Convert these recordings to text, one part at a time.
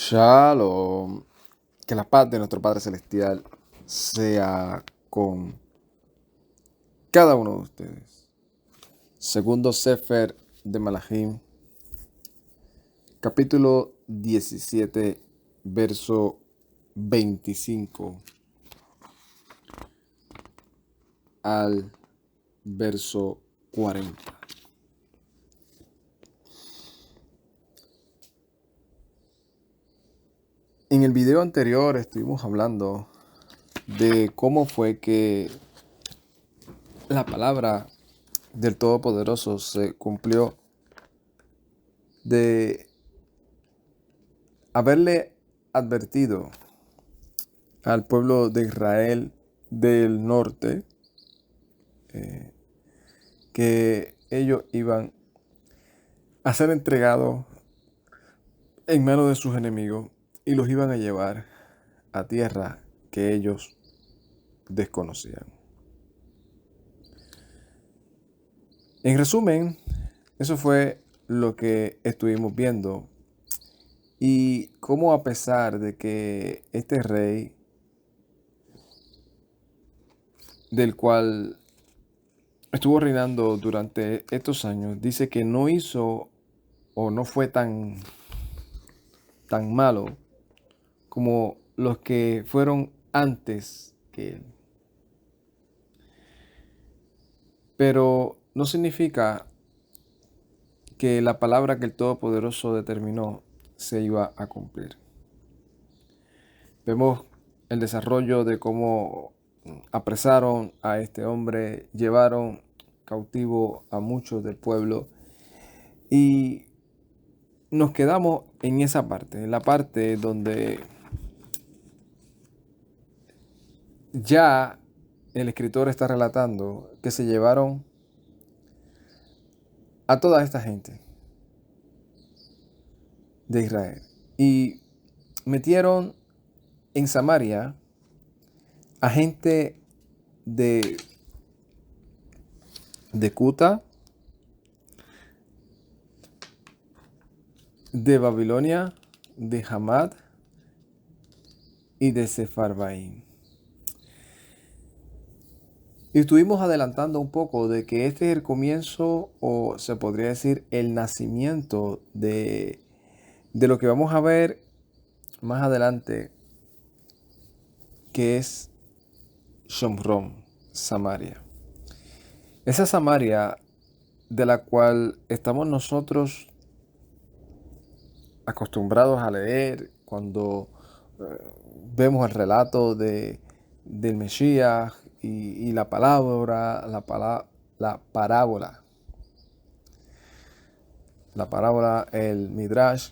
Shalom. Que la paz de nuestro Padre Celestial sea con cada uno de ustedes. Segundo Sefer de Malachim, capítulo 17, verso 25 al verso 40. En el video anterior estuvimos hablando de cómo fue que la palabra del Todopoderoso se cumplió de haberle advertido al pueblo de Israel del norte que ellos iban a ser entregados en manos de sus enemigos y los iban a llevar a tierra que ellos desconocían. En resumen, eso fue lo que estuvimos viendo y cómo, a pesar de que este rey, del cual estuvo reinando durante estos años, dice que no hizo o no fue tan malo como los que fueron antes que él. Pero no significa que la palabra que el Todopoderoso determinó se iba a cumplir. Vemos el desarrollo de cómo apresaron a este hombre, llevaron cautivo a muchos del pueblo y nos quedamos en esa parte, en la parte donde ya el escritor está relatando que se llevaron a toda esta gente de Israel y metieron en Samaria a gente de Cuta, de Babilonia, de Hamad y de Sefarvaim. Y estuvimos adelantando un poco de que este es el comienzo, o se podría decir el nacimiento de lo que vamos a ver más adelante, que es Shomron, Samaria. Esa Samaria de la cual estamos nosotros acostumbrados a leer cuando vemos el relato del Mesías y la parábola, el Midrash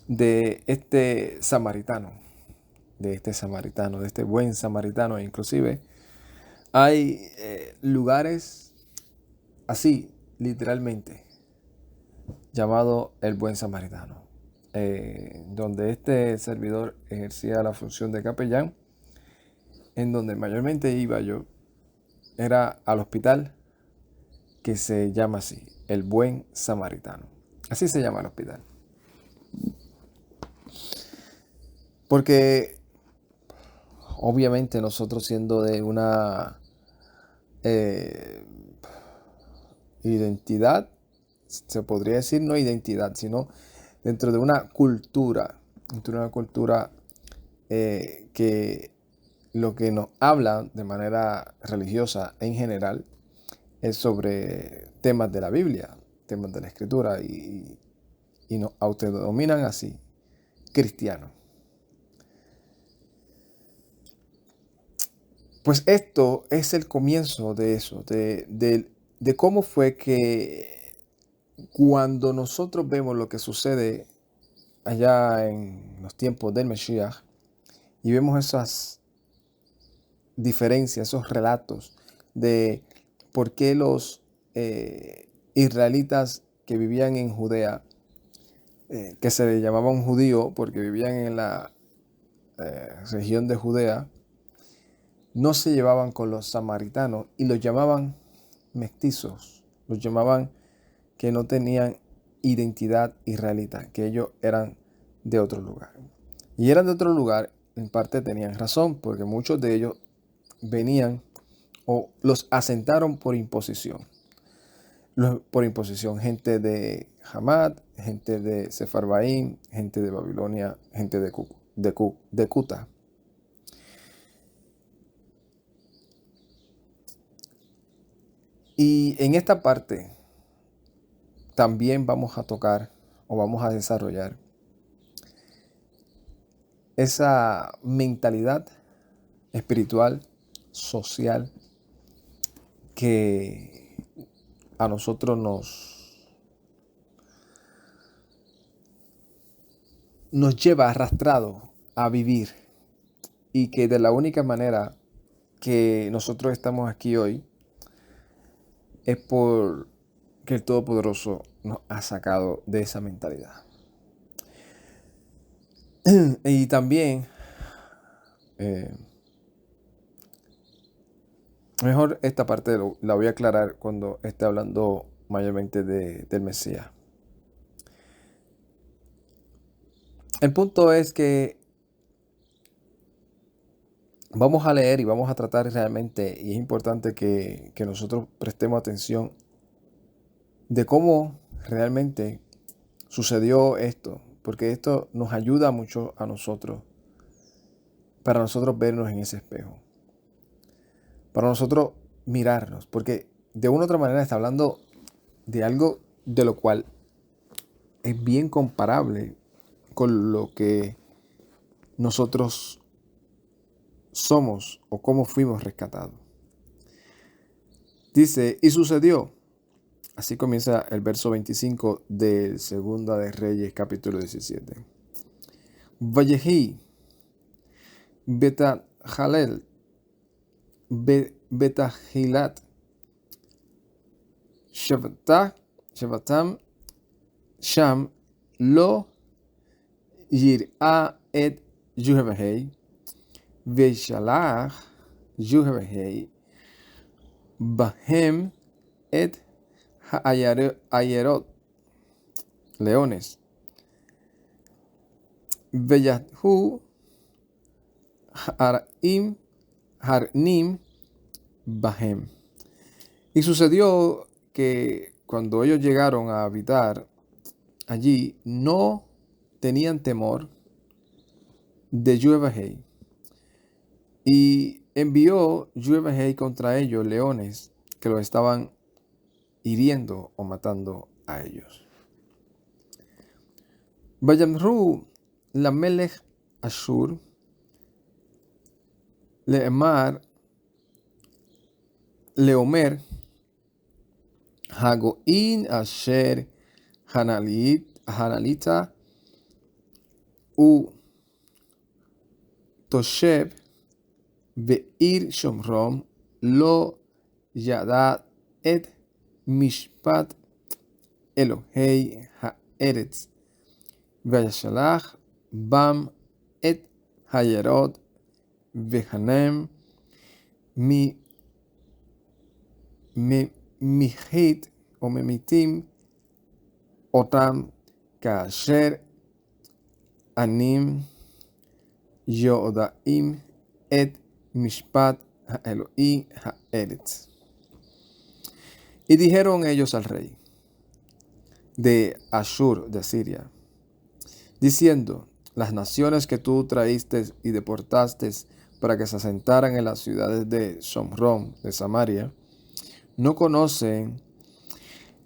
de este samaritano, de este buen samaritano. Inclusive hay lugares así, literalmente, llamado el buen samaritano, donde este servidor ejercía la función de capellán, en donde mayormente iba yo, era al hospital que se llama así, el buen samaritano. Así se llama el hospital. Porque obviamente nosotros, siendo de una identidad, se podría decir no identidad, sino dentro de una cultura, que lo que nos habla de manera religiosa en general es sobre temas de la Biblia, temas de la Escritura, y nos autodenominan así, cristianos. Pues esto es el comienzo de eso, de cómo fue que cuando nosotros vemos lo que sucede allá en los tiempos del Mesías y vemos esas diferencias, esos relatos de por qué los israelitas que vivían en Judea, que se llamaban judíos porque vivían en la región de Judea, no se llevaban con los samaritanos y los llamaban mestizos, los llamaban que no tenían identidad israelita, que ellos eran de otro lugar. Y eran de otro lugar, en parte tenían razón, porque muchos de ellos venían o los asentaron por imposición. Por imposición, gente de Hamad, gente de Sefarbaim, gente de Babilonia, gente de Cuta. Y en esta parte también vamos a tocar o vamos a desarrollar esa mentalidad espiritual, social, que a nosotros nos lleva arrastrado a vivir, y que de la única manera que nosotros estamos aquí hoy es por que el Todopoderoso nos ha sacado de esa mentalidad. Y también, mejor esta parte la voy a aclarar cuando esté hablando mayormente del Mesías. El punto es que vamos a leer y vamos a tratar realmente, y es importante que nosotros prestemos atención de cómo realmente sucedió esto, porque esto nos ayuda mucho a nosotros, para nosotros vernos en ese espejo, para nosotros mirarnos, porque de una u otra manera está hablando de algo de lo cual es bien comparable con lo que nosotros somos o cómo fuimos rescatados. Dice, y sucedió, así comienza el verso 25 de Segunda de Reyes, capítulo 17. Vallejí, Betajalel, Betajilat, Shavatam, Sham, Lo, Yir'a et Yuhevahei, Veshalach, Yuhevahei, Bahem et Ayerot, leones, Veyahu, Harnim, Bahem. Y sucedió que cuando ellos llegaron a habitar allí, no tenían temor de Yuhevahei. Y envió Yuhevahei contra ellos leones que los estaban hiriendo o matando a ellos. Vayamru Lamelech Ashur Leemar Leomer Hagoin Asher Hanalita U Tosheb Beir Shomrom Lo Yadad et Mishpat Elohei Haaretz Vayashalach Bam et Hayerot Vehanem Mihit o Memitim Otam Kasher Anim Yodaim et Mishpat Eloi Haaretz. Y dijeron ellos al rey de Ashur, de Siria, diciendo, las naciones que tú traíste y deportaste para que se asentaran en las ciudades de Shomrom, de Samaria, no conocen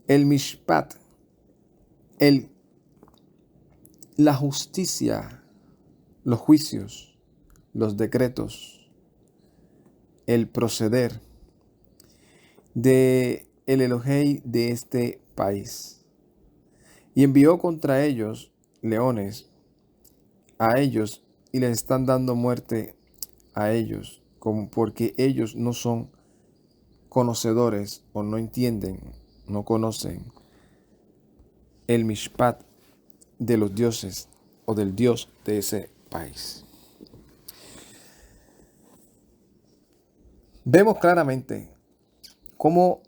el Mishpat, la justicia, los juicios, los decretos, el proceder de el Elohei de este país. Y envió contra ellos leones a ellos, y les están dando muerte a ellos, porque ellos no son conocedores o no entienden, no conocen el Mishpat de los dioses o del Dios de ese país. Vemos claramente cómo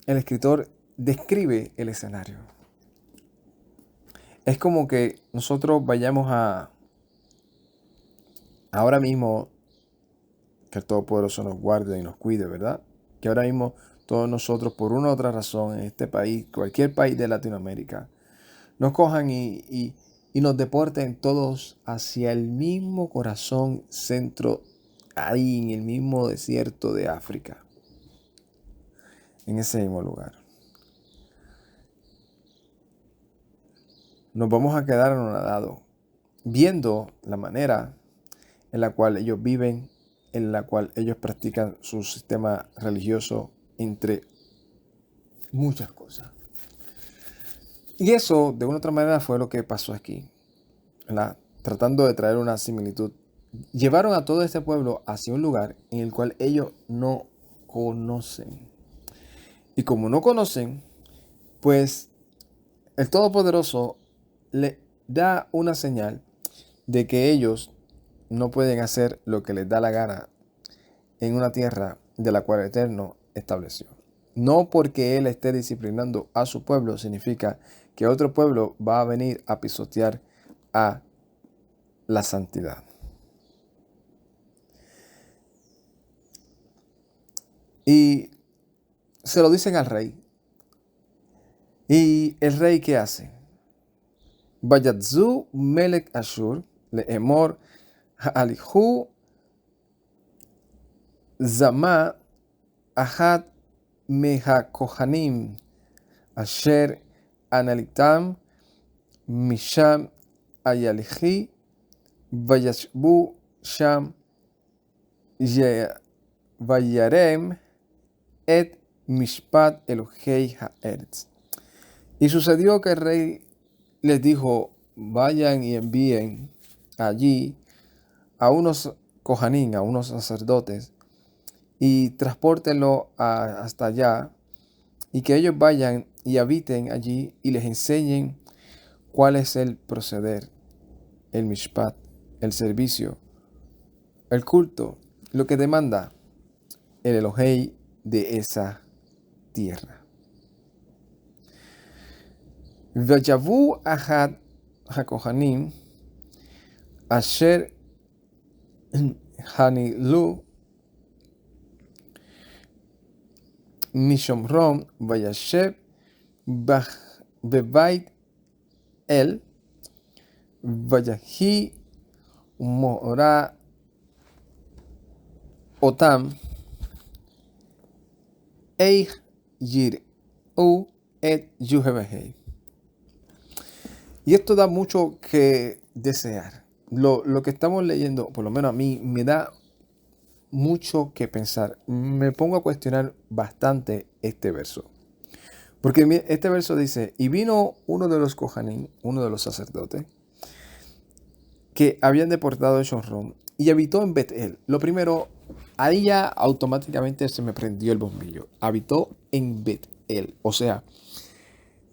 el escritor describe el escenario. es como que nosotros vayamos ahora mismo, que el Todopoderoso nos guarde y nos cuide, ¿verdad? Que ahora mismo todos nosotros, por una u otra razón, en este país, cualquier país de Latinoamérica, nos cojan y nos deporten todos hacia el mismo corazón centro, ahí en el mismo desierto de África, en ese mismo lugar. Nos vamos a quedar anonadados, viendo la manera en la cual ellos viven, en la cual ellos practican su sistema religioso, entre muchas cosas. Y eso, de una u otra manera, fue lo que pasó aquí, ¿verdad? Tratando de traer una similitud. Llevaron a todo este pueblo hacia un lugar en el cual ellos no conocen. Y como no conocen, pues el Todopoderoso le da una señal de que ellos no pueden hacer lo que les da la gana en una tierra de la cual el Eterno estableció. No porque Él esté disciplinando a su pueblo significa que otro pueblo va a venir a pisotear a la santidad. Y se lo dicen al rey. ¿Y el rey qué hace? Vayatzu melech Ashur leemor ha'alihu zama ahad mehakohanim asher analitam misham ayalihi vayashbu sham vayarem et mishpat Elohei haaretz. Y sucedió que el rey les dijo, vayan y envíen allí a unos cojanín, a unos sacerdotes, y transpórtenlo hasta allá, y que ellos vayan y habiten allí y les enseñen cuál es el proceder, el mishpat, el servicio, el culto, lo que demanda el Elohei de esa tierra. Vayavu ahad hakohanim asher hanilu mishomrom vayashev bebait el vayahi mora otam eich yir'u et yuhebehei. Y esto da mucho que desear. Lo que estamos leyendo, por lo menos a mí, me da mucho que pensar. Me pongo a cuestionar bastante este verso. Porque este verso dice, y vino uno de los Kohanim, uno de los sacerdotes, que habían deportado a Shomrom y habitó en Betel. Lo primero, ahí ya automáticamente se me prendió el bombillo. Habitó en Betel. O sea,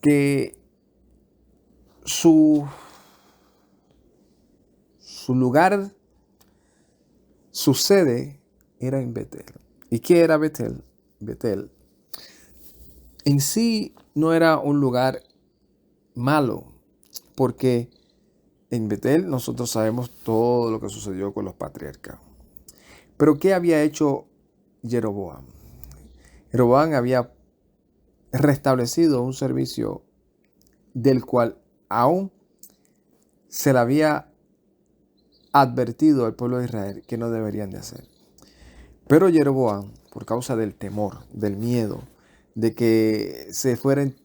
que su lugar, su sede era en Betel. ¿Y qué era Betel? Betel en sí no era un lugar malo, porque en Betel nosotros sabemos todo lo que sucedió con los patriarcas. Pero ¿qué había hecho Jeroboam? Jeroboam había restablecido un servicio del cual aún se le había advertido al pueblo de Israel que no deberían de hacer. Pero Jeroboam, por causa del temor, del miedo, de que se fuesen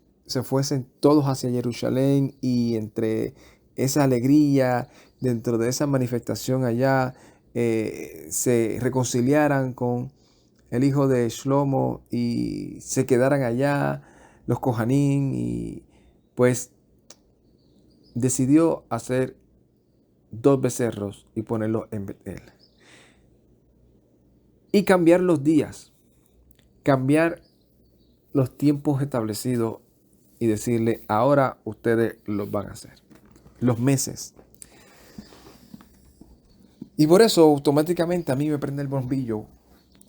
todos hacia Jerusalén, y entre esa alegría, dentro de esa manifestación allá, se reconciliaran con el hijo de Shlomo y se quedaran allá los Kohanim, y pues decidió hacer 2 becerros y ponerlos en Betel. Y cambiar los días, cambiar los tiempos establecidos y decirle, ahora ustedes los van a hacer. Los meses. Y por eso automáticamente a mí me prende el bombillo,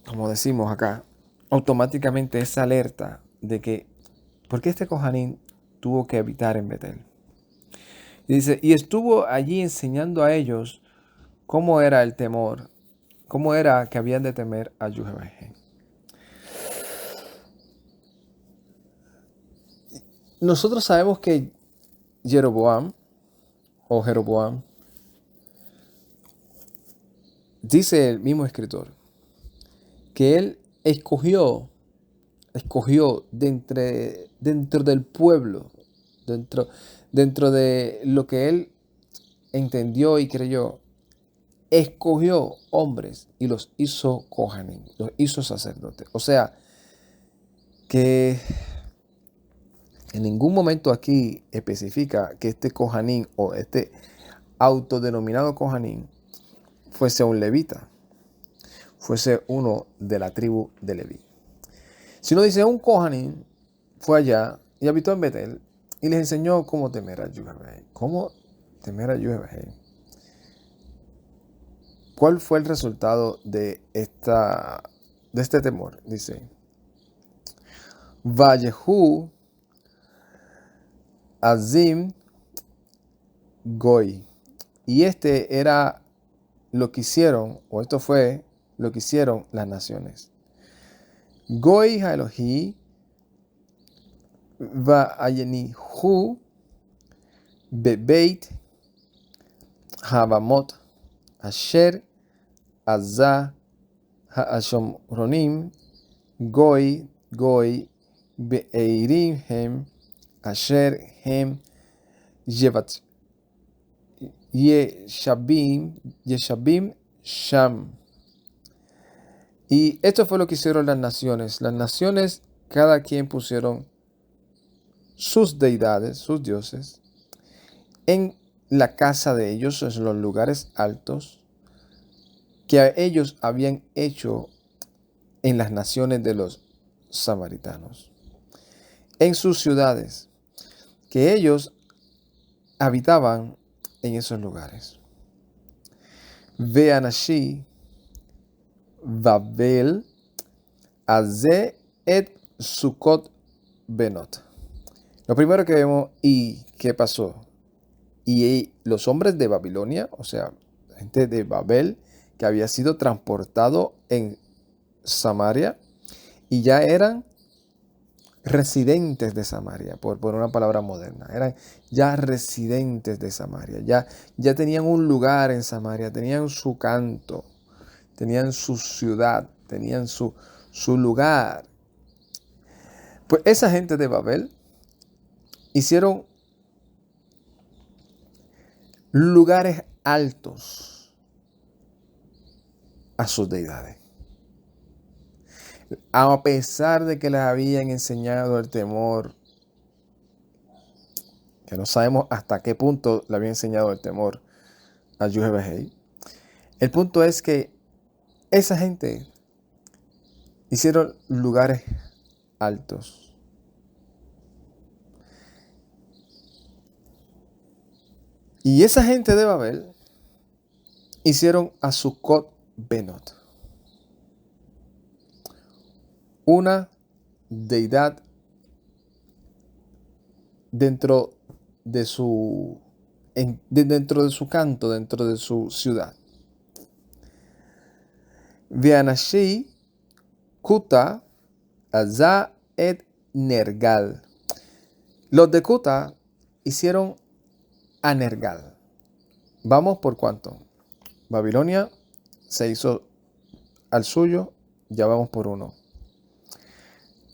como decimos acá, automáticamente esa alerta de que, ¿por qué este Kohanim tuvo que habitar en Betel? Y dice, y estuvo allí enseñando a ellos cómo era el temor, cómo era que habían de temer a Yuhebejé. Nosotros sabemos que Jeroboam o Jeroboam, dice el mismo escritor, que él escogió dentro del pueblo, dentro de lo que él entendió y creyó, escogió hombres y los hizo Kohanim, los hizo sacerdotes. O sea, que en ningún momento aquí especifica que este Kohanim o este autodenominado Kohanim fuese un levita, fuese uno de la tribu de Leví. Si no dice, un Kohanim fue allá y habitó en Betel y les enseñó cómo temer a Yuhebejé. ¿Cómo temer a Yuhebejé? ¿Cuál fue el resultado de este temor? Dice, Vallehu Azim Goy. Y este era lo que hicieron, o esto fue lo que hicieron las naciones. Goy Haelohi Va'ayenihu Bebeit Habamot Asher Azah Ha'ashomronim Goy Be'eirim Hem Asher Hem Yeshabim Sham. Y esto fue lo que hicieron las naciones. Las naciones, cada quien pusieron sus deidades, sus dioses, en la casa de ellos, en los lugares altos que ellos habían hecho en las naciones de los samaritanos, en sus ciudades, que ellos habitaban en esos lugares. Veanashi Babel Aze et Sukkot Benot. Lo primero que vemos, ¿y qué pasó? Y los hombres de Babilonia, o sea, gente de Babel, que había sido transportado en Samaria y ya eran residentes de Samaria, por una palabra moderna, eran ya residentes de Samaria, ya tenían un lugar en Samaria, tenían su canto, tenían su ciudad, tenían su lugar. Pues esa gente de Babel hicieron lugares altos a sus deidades. A pesar de que les habían enseñado el temor, que no sabemos hasta qué punto le habían enseñado el temor a Yuhebejé, el punto es que esa gente hicieron lugares altos. Y esa gente de Babel hicieron a Sukkot Benot, una deidad dentro de su canto, dentro de su ciudad. Veanashi Kuta Azah et Nergal. Los de Kuta hicieron a Nergal. Vamos por cuánto. Babilonia se hizo al suyo, ya vamos por uno.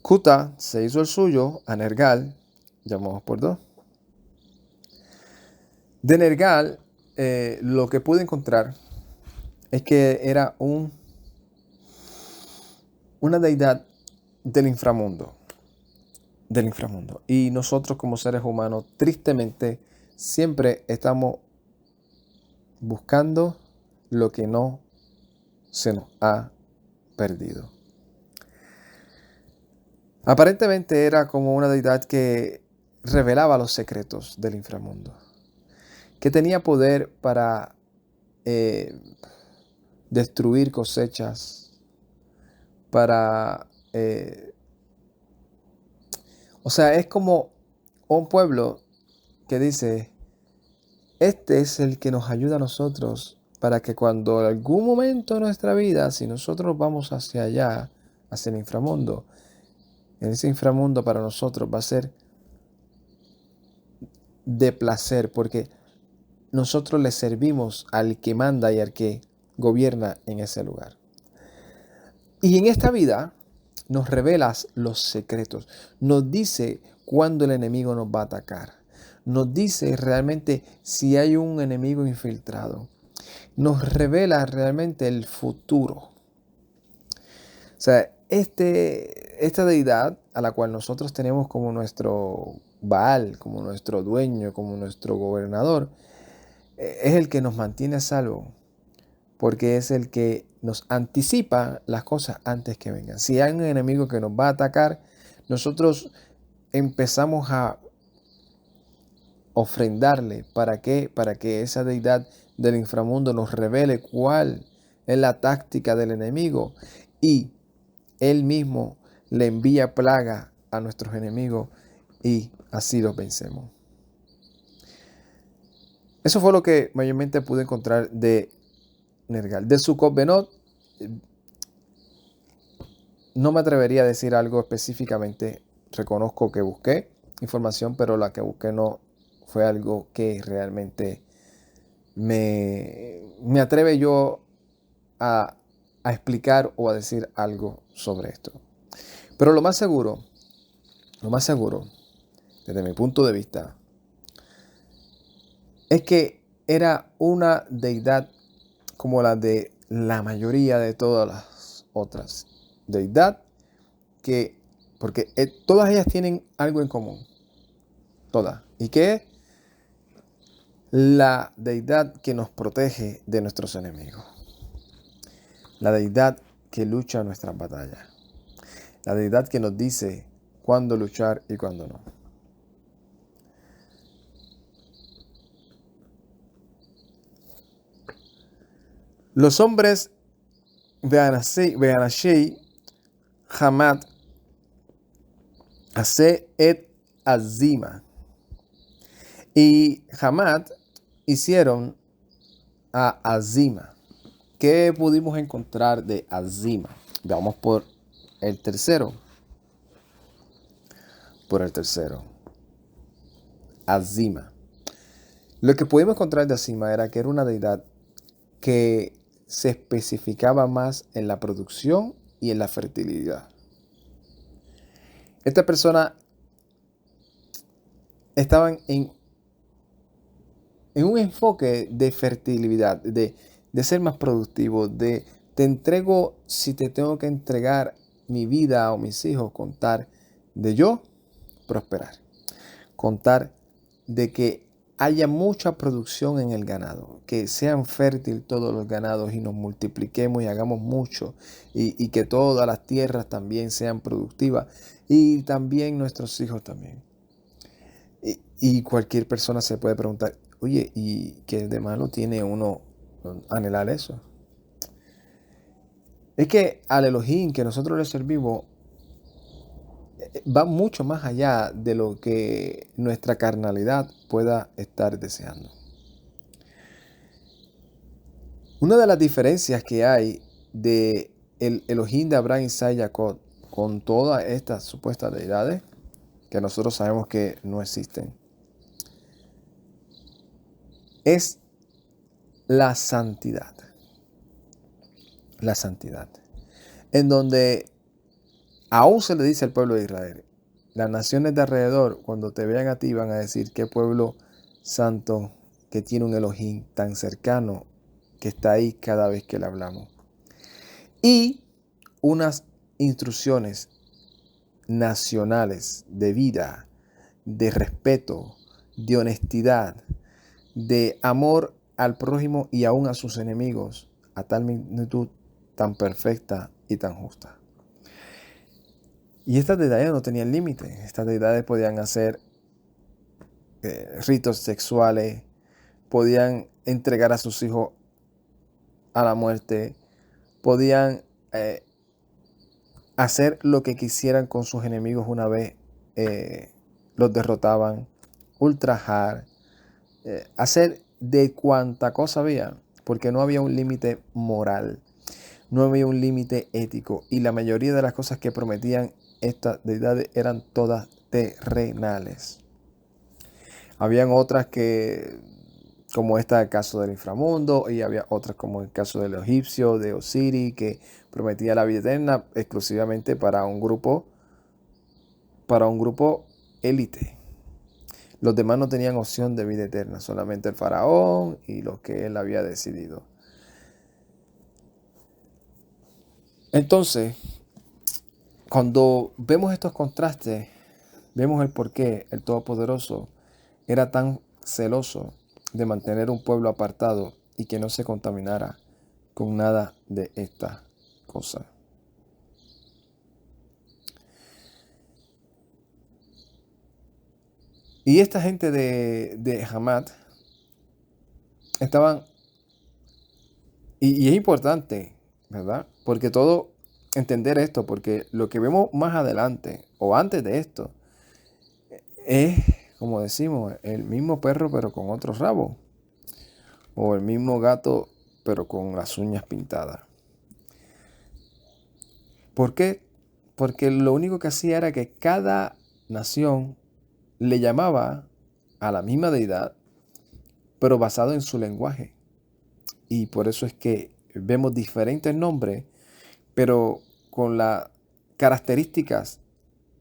Kuta se hizo el suyo a Nergal, ya vamos por dos. De Nergal, lo que pude encontrar es que era una deidad del inframundo. Y nosotros como seres humanos, tristemente, siempre estamos buscando lo que no se nos ha perdido. Aparentemente era como una deidad que revelaba los secretos del inframundo, que tenía poder para destruir cosechas, para... o sea, es como un pueblo que dice, este es el que nos ayuda a nosotros para que cuando en algún momento de nuestra vida, si nosotros vamos hacia allá, hacia el inframundo, en ese inframundo para nosotros va a ser de placer, porque nosotros le servimos al que manda y al que gobierna en ese lugar. Y en esta vida nos revelas los secretos, nos dice cuándo el enemigo nos va a atacar, nos dice realmente si hay un enemigo infiltrado, nos revela realmente el futuro. O sea, esta deidad a la cual nosotros tenemos como nuestro Baal, como nuestro dueño, como nuestro gobernador, es el que nos mantiene a salvo, porque es el que nos anticipa las cosas antes que vengan. Si hay un enemigo que nos va a atacar, nosotros empezamos a ofrendarle. ¿Para qué? Para que esa deidad del inframundo nos revele cuál es la táctica del enemigo y él mismo le envía plaga a nuestros enemigos y así los vencemos. Eso fue lo que mayormente pude encontrar de Nergal. De Sukkot-Benot, no me atrevería a decir algo específicamente. Reconozco que busqué información, pero la que busqué no fue algo que realmente me atreve yo a explicar o a decir algo sobre esto. Pero lo más seguro, desde mi punto de vista, es que era una deidad como la de la mayoría de todas las otras. Deidad que, porque todas ellas tienen algo en común. Todas. ¿Y qué es? La deidad que nos protege de nuestros enemigos. La deidad que lucha nuestras batallas. La deidad que nos dice cuándo luchar y cuándo no. Los hombres de Anashei, Hamat, Ase et Azima. Y Hamat hicieron a Azima. ¿Qué pudimos encontrar de Azima? Vamos por el tercero. Azima. Lo que pudimos encontrar de Azima era que era una deidad que se especificaba más en la producción y en la fertilidad. Estas personas estaban en un enfoque de fertilidad, de ser más productivo, te entrego si te tengo que entregar mi vida o mis hijos, contar de yo prosperar, contar de que haya mucha producción en el ganado, que sean fértiles todos los ganados y nos multipliquemos y hagamos mucho y que todas las tierras también sean productivas y también nuestros hijos también. Y cualquier persona se puede preguntar, oye, ¿y qué de malo tiene uno anhelar eso? Es que al Elohim que nosotros le servimos va mucho más allá de lo que nuestra carnalidad pueda estar deseando. Una de las diferencias que hay de el Elohim de Abraham, Isaac y Jacob con todas estas supuestas deidades, que nosotros sabemos que no existen, es la santidad. La santidad. En donde aún se le dice al pueblo de Israel, las naciones de alrededor, cuando te vean a ti, van a decir qué pueblo santo que tiene un Elohim tan cercano que está ahí cada vez que le hablamos. Y unas instrucciones nacionales de vida, de respeto, de honestidad, de amor al prójimo y aún a sus enemigos, a tal magnitud tan perfecta y tan justa. Y estas deidades no tenían límite. Estas deidades podían hacer ritos sexuales, podían entregar a sus hijos a la muerte, podían hacer lo que quisieran con sus enemigos una vez los derrotaban, ultrajar, hacer de cuánta cosa había, porque no había un límite moral, no había un límite ético, y la mayoría de las cosas que prometían estas deidades eran todas terrenales. Habían otras que, como esta el caso del inframundo, y había otras como el caso del egipcio, de Osiris, que prometía la vida eterna exclusivamente para un grupo élite. Los demás no tenían opción de vida eterna, solamente el faraón y los que él había decidido. Entonces, cuando vemos estos contrastes, vemos el por qué el Todopoderoso era tan celoso de mantener un pueblo apartado y que no se contaminara con nada de estas cosas. Y esta gente de Hamat estaban, y es importante, ¿verdad? Porque todo, entender esto, porque lo que vemos más adelante o antes de esto es, como decimos, el mismo perro pero con otro rabo, o el mismo gato pero con las uñas pintadas. ¿Por qué? Porque lo único que hacía era que cada nación le llamaba a la misma deidad, pero basado en su lenguaje. Y por eso es que vemos diferentes nombres, pero con las características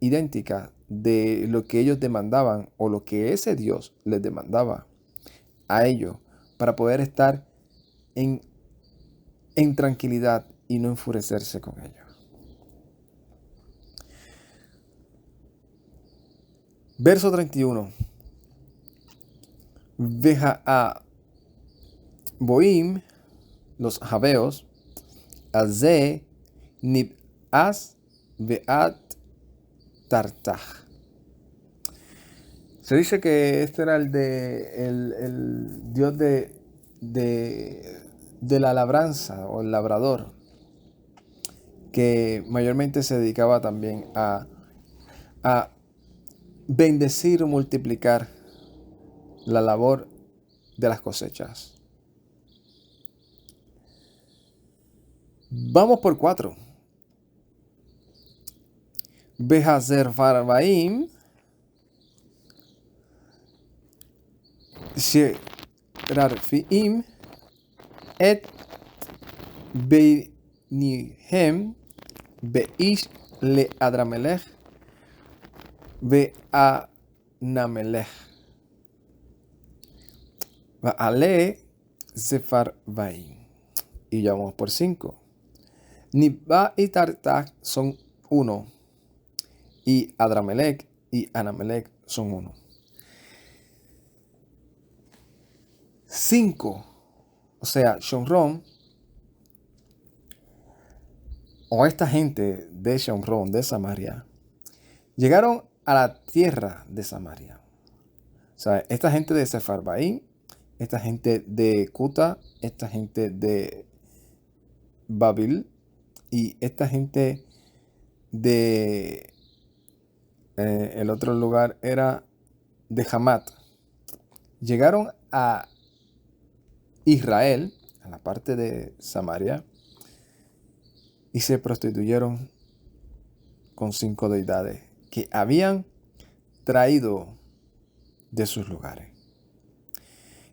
idénticas de lo que ellos demandaban o lo que ese Dios les demandaba a ellos para poder estar en tranquilidad y no enfurecerse con ellos. Verso 31. Veja a Boim, los Jabeos, Azé, Nib'as, Beat, Tartaj. Se dice que este era el dios de la labranza o el labrador, que mayormente se dedicaba también a bendecir o multiplicar la labor de las cosechas. Vamos por 4. Behazer Farbaim, Sherarfiim, Et Beinihem, Beish le Adramelech, Beanamelech, Baale Zefarbaim. Y ya vamos por 5. Nibba y Tartaj son 1. Y Adramelech y Anamelech son 1. 5. O sea, Shomron, o esta gente de Shomron, de Samaria, llegaron a la tierra de Samaria. O sea, esta gente de Sefarbaim, esta gente de Cuta, esta gente de Babil y esta gente de el otro lugar era de Hamat. Llegaron a Israel, a la parte de Samaria, y se prostituyeron con 5 deidades que habían traído de sus lugares.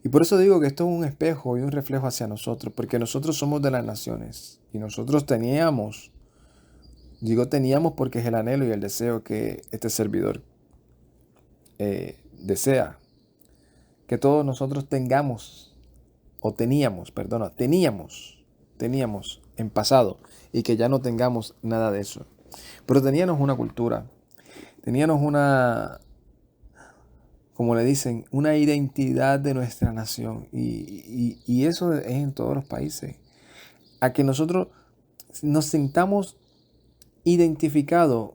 Y por eso digo que esto es un espejo y un reflejo hacia nosotros, porque nosotros somos de las naciones y nosotros teníamos porque es el anhelo y el deseo que este servidor desea, que todos nosotros teníamos en pasado y que ya no tengamos nada de eso. Pero teníamos una cultura, teníamos una, como le dicen, una identidad de nuestra nación. Y eso es en todos los países. A que nosotros nos sintamos identificados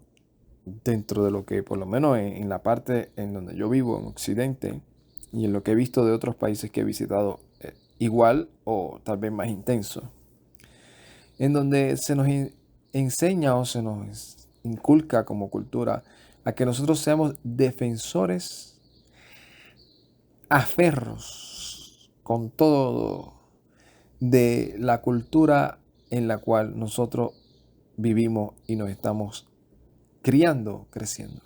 dentro de lo que, por lo menos en la parte en donde yo vivo, en Occidente, y en lo que he visto de otros países que he visitado, igual o tal vez más intenso, en donde se nos enseña o se nos inculca como cultura a que nosotros seamos defensores aferros con todo de la cultura en la cual nosotros vivimos y nos estamos criando, creciendo.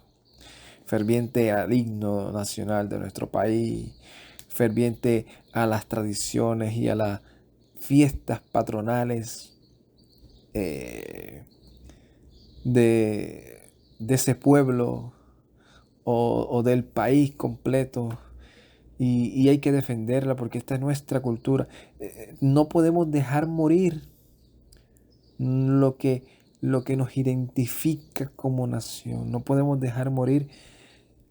Ferviente al himno nacional de nuestro país, ferviente a las tradiciones y a las fiestas patronales eh, de ese pueblo o del país completo. Y hay que defenderla porque esta es nuestra cultura. No podemos dejar morir lo que, lo que nos identifica como nación. No podemos dejar morir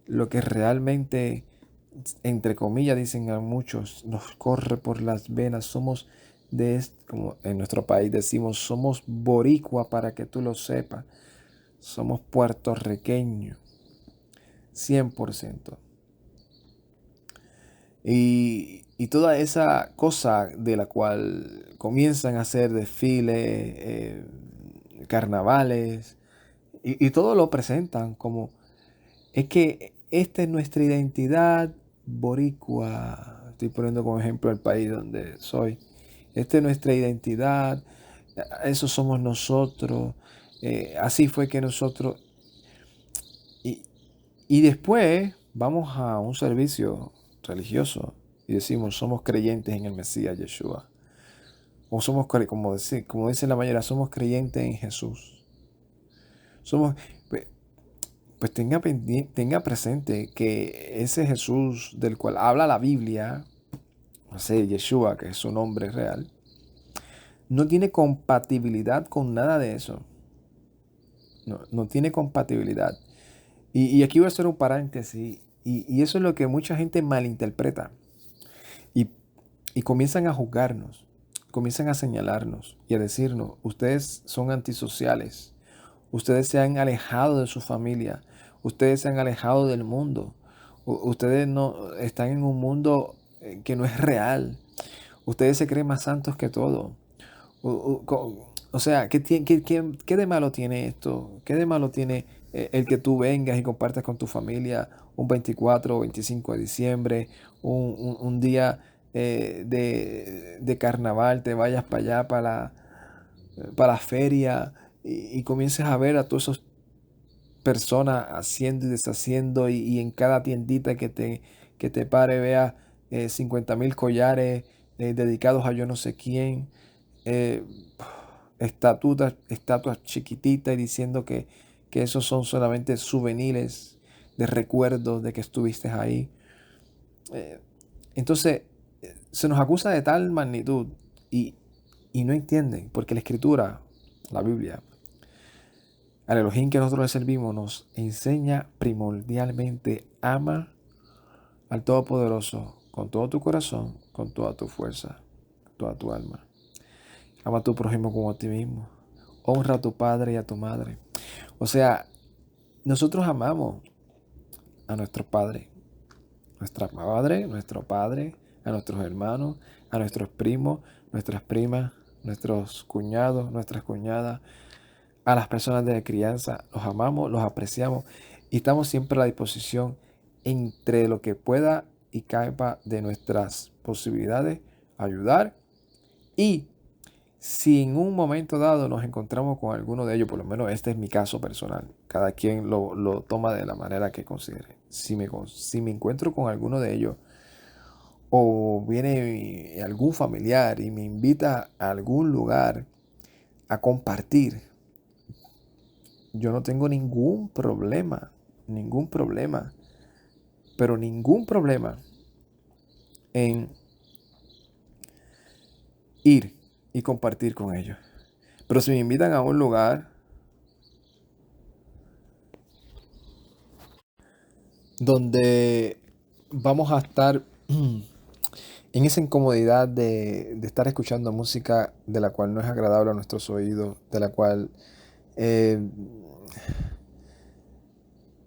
lo que realmente, entre comillas, dicen a muchos, nos corre por las venas. Somos como en nuestro país decimos, somos boricua para que tú lo sepas. Somos puertorriqueños, 100%. Y toda esa cosa de la cual comienzan a hacer desfiles, carnavales, y todo lo presentan como, es que esta es nuestra identidad boricua. Estoy poniendo como ejemplo el país donde soy. Esta es nuestra identidad, eso somos nosotros, así fue que nosotros... Y, y después vamos a un servicio religioso y decimos, somos creyentes en el Mesías Yeshua. O somos, como dice la mayoría, somos creyentes en Jesús. Somos, pues, pues tenga presente que ese Jesús del cual habla la Biblia, no sé, Yeshua, que es su nombre real, no tiene compatibilidad con nada de eso. No tiene compatibilidad. Y aquí voy a hacer un paréntesis. Y eso es lo que mucha gente malinterpreta. Y, y comienzan a juzgarnos, comienzan a señalarnos y a decirnos, ustedes son antisociales, ustedes se han alejado de su familia, ustedes se han alejado del mundo, ustedes no están en un mundo que no es real, ustedes se creen más santos que todo. O sea, ¿qué de malo tiene esto? ¿Qué de malo tiene el que tú vengas y compartas con tu familia un 24 o 25 de diciembre, un día de carnaval, te vayas para allá, para la feria y comiences a ver a todas esas personas haciendo y deshaciendo y en cada tiendita que te pare veas 50,000 collares dedicados a yo no sé quién? eh, estatuas chiquititas y diciendo que esos son solamente souvenirs de recuerdos de que estuviste ahí. Eh, entonces, se nos acusa de tal magnitud y, y no entienden, porque la Escritura, la Biblia, al Elohim que nosotros le servimos, nos enseña primordialmente: ama al Todopoderoso con todo tu corazón, con toda tu fuerza, toda tu alma. Ama a tu prójimo como a ti mismo. Honra a tu padre y a tu madre. O sea, nosotros amamos a nuestro padre, nuestra madre, nuestro padre, a nuestros hermanos, a nuestros primos, nuestras primas, nuestros cuñados, nuestras cuñadas, a las personas de crianza. Los amamos, los apreciamos y estamos siempre a la disposición entre lo que pueda y caiga de nuestras posibilidades, ayudar. Y si en un momento dado nos encontramos con alguno de ellos, por lo menos este es mi caso personal, cada quien lo toma de la manera que considere. Si me encuentro con alguno de ellos o viene algún familiar y me invita a algún lugar a compartir, yo no tengo ningún problema, pero ningún problema en ir y compartir con ellos. Pero si me invitan a un lugar donde vamos a estar en esa incomodidad de estar escuchando música de la cual no es agradable a nuestros oídos, de la cual eh,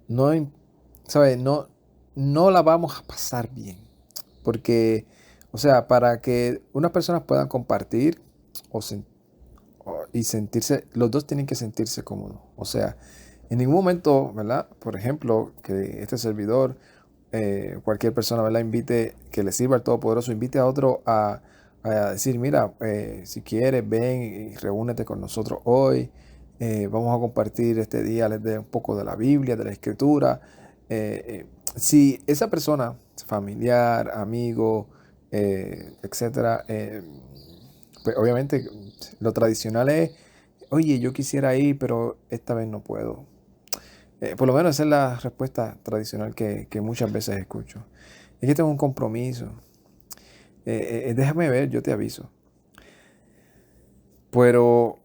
no, ¿sabe? No la vamos a pasar bien. Porque, o sea, para que unas personas puedan compartir o y sentirse, los dos tienen que sentirse cómodos. O sea, en ningún momento, ¿verdad? Por ejemplo, que este servidor cualquier persona, ¿verdad? Invite, que le sirva al Todopoderoso, invite a otro a decir, mira, si quieres, ven y reúnete con nosotros hoy. Vamos a compartir este día, les dé un poco de la Biblia, de la Escritura. Si esa persona, familiar, amigo, etcétera, pues obviamente lo tradicional es, oye, yo quisiera ir, pero esta vez no puedo. Por lo menos esa es la respuesta tradicional que muchas veces escucho. Es que tengo un compromiso. Déjame ver, yo te aviso. Pero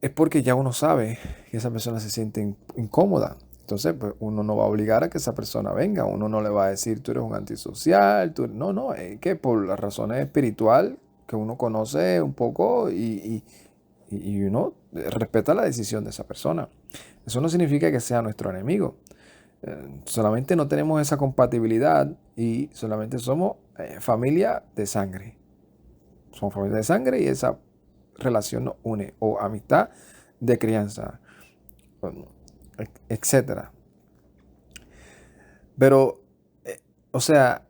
es porque ya uno sabe que esa persona se siente incómoda. Entonces, pues uno no va a obligar a que esa persona venga. Uno no le va a decir, tú eres un antisocial. No, no, es que por las razones espiritual que uno conoce un poco y uno respeta la decisión de esa persona. Eso no significa que sea nuestro enemigo. Solamente no tenemos esa compatibilidad y solamente somos familia de sangre. Somos familia de sangre y esa relación nos une, o amistad de crianza, etcétera. Pero, o sea,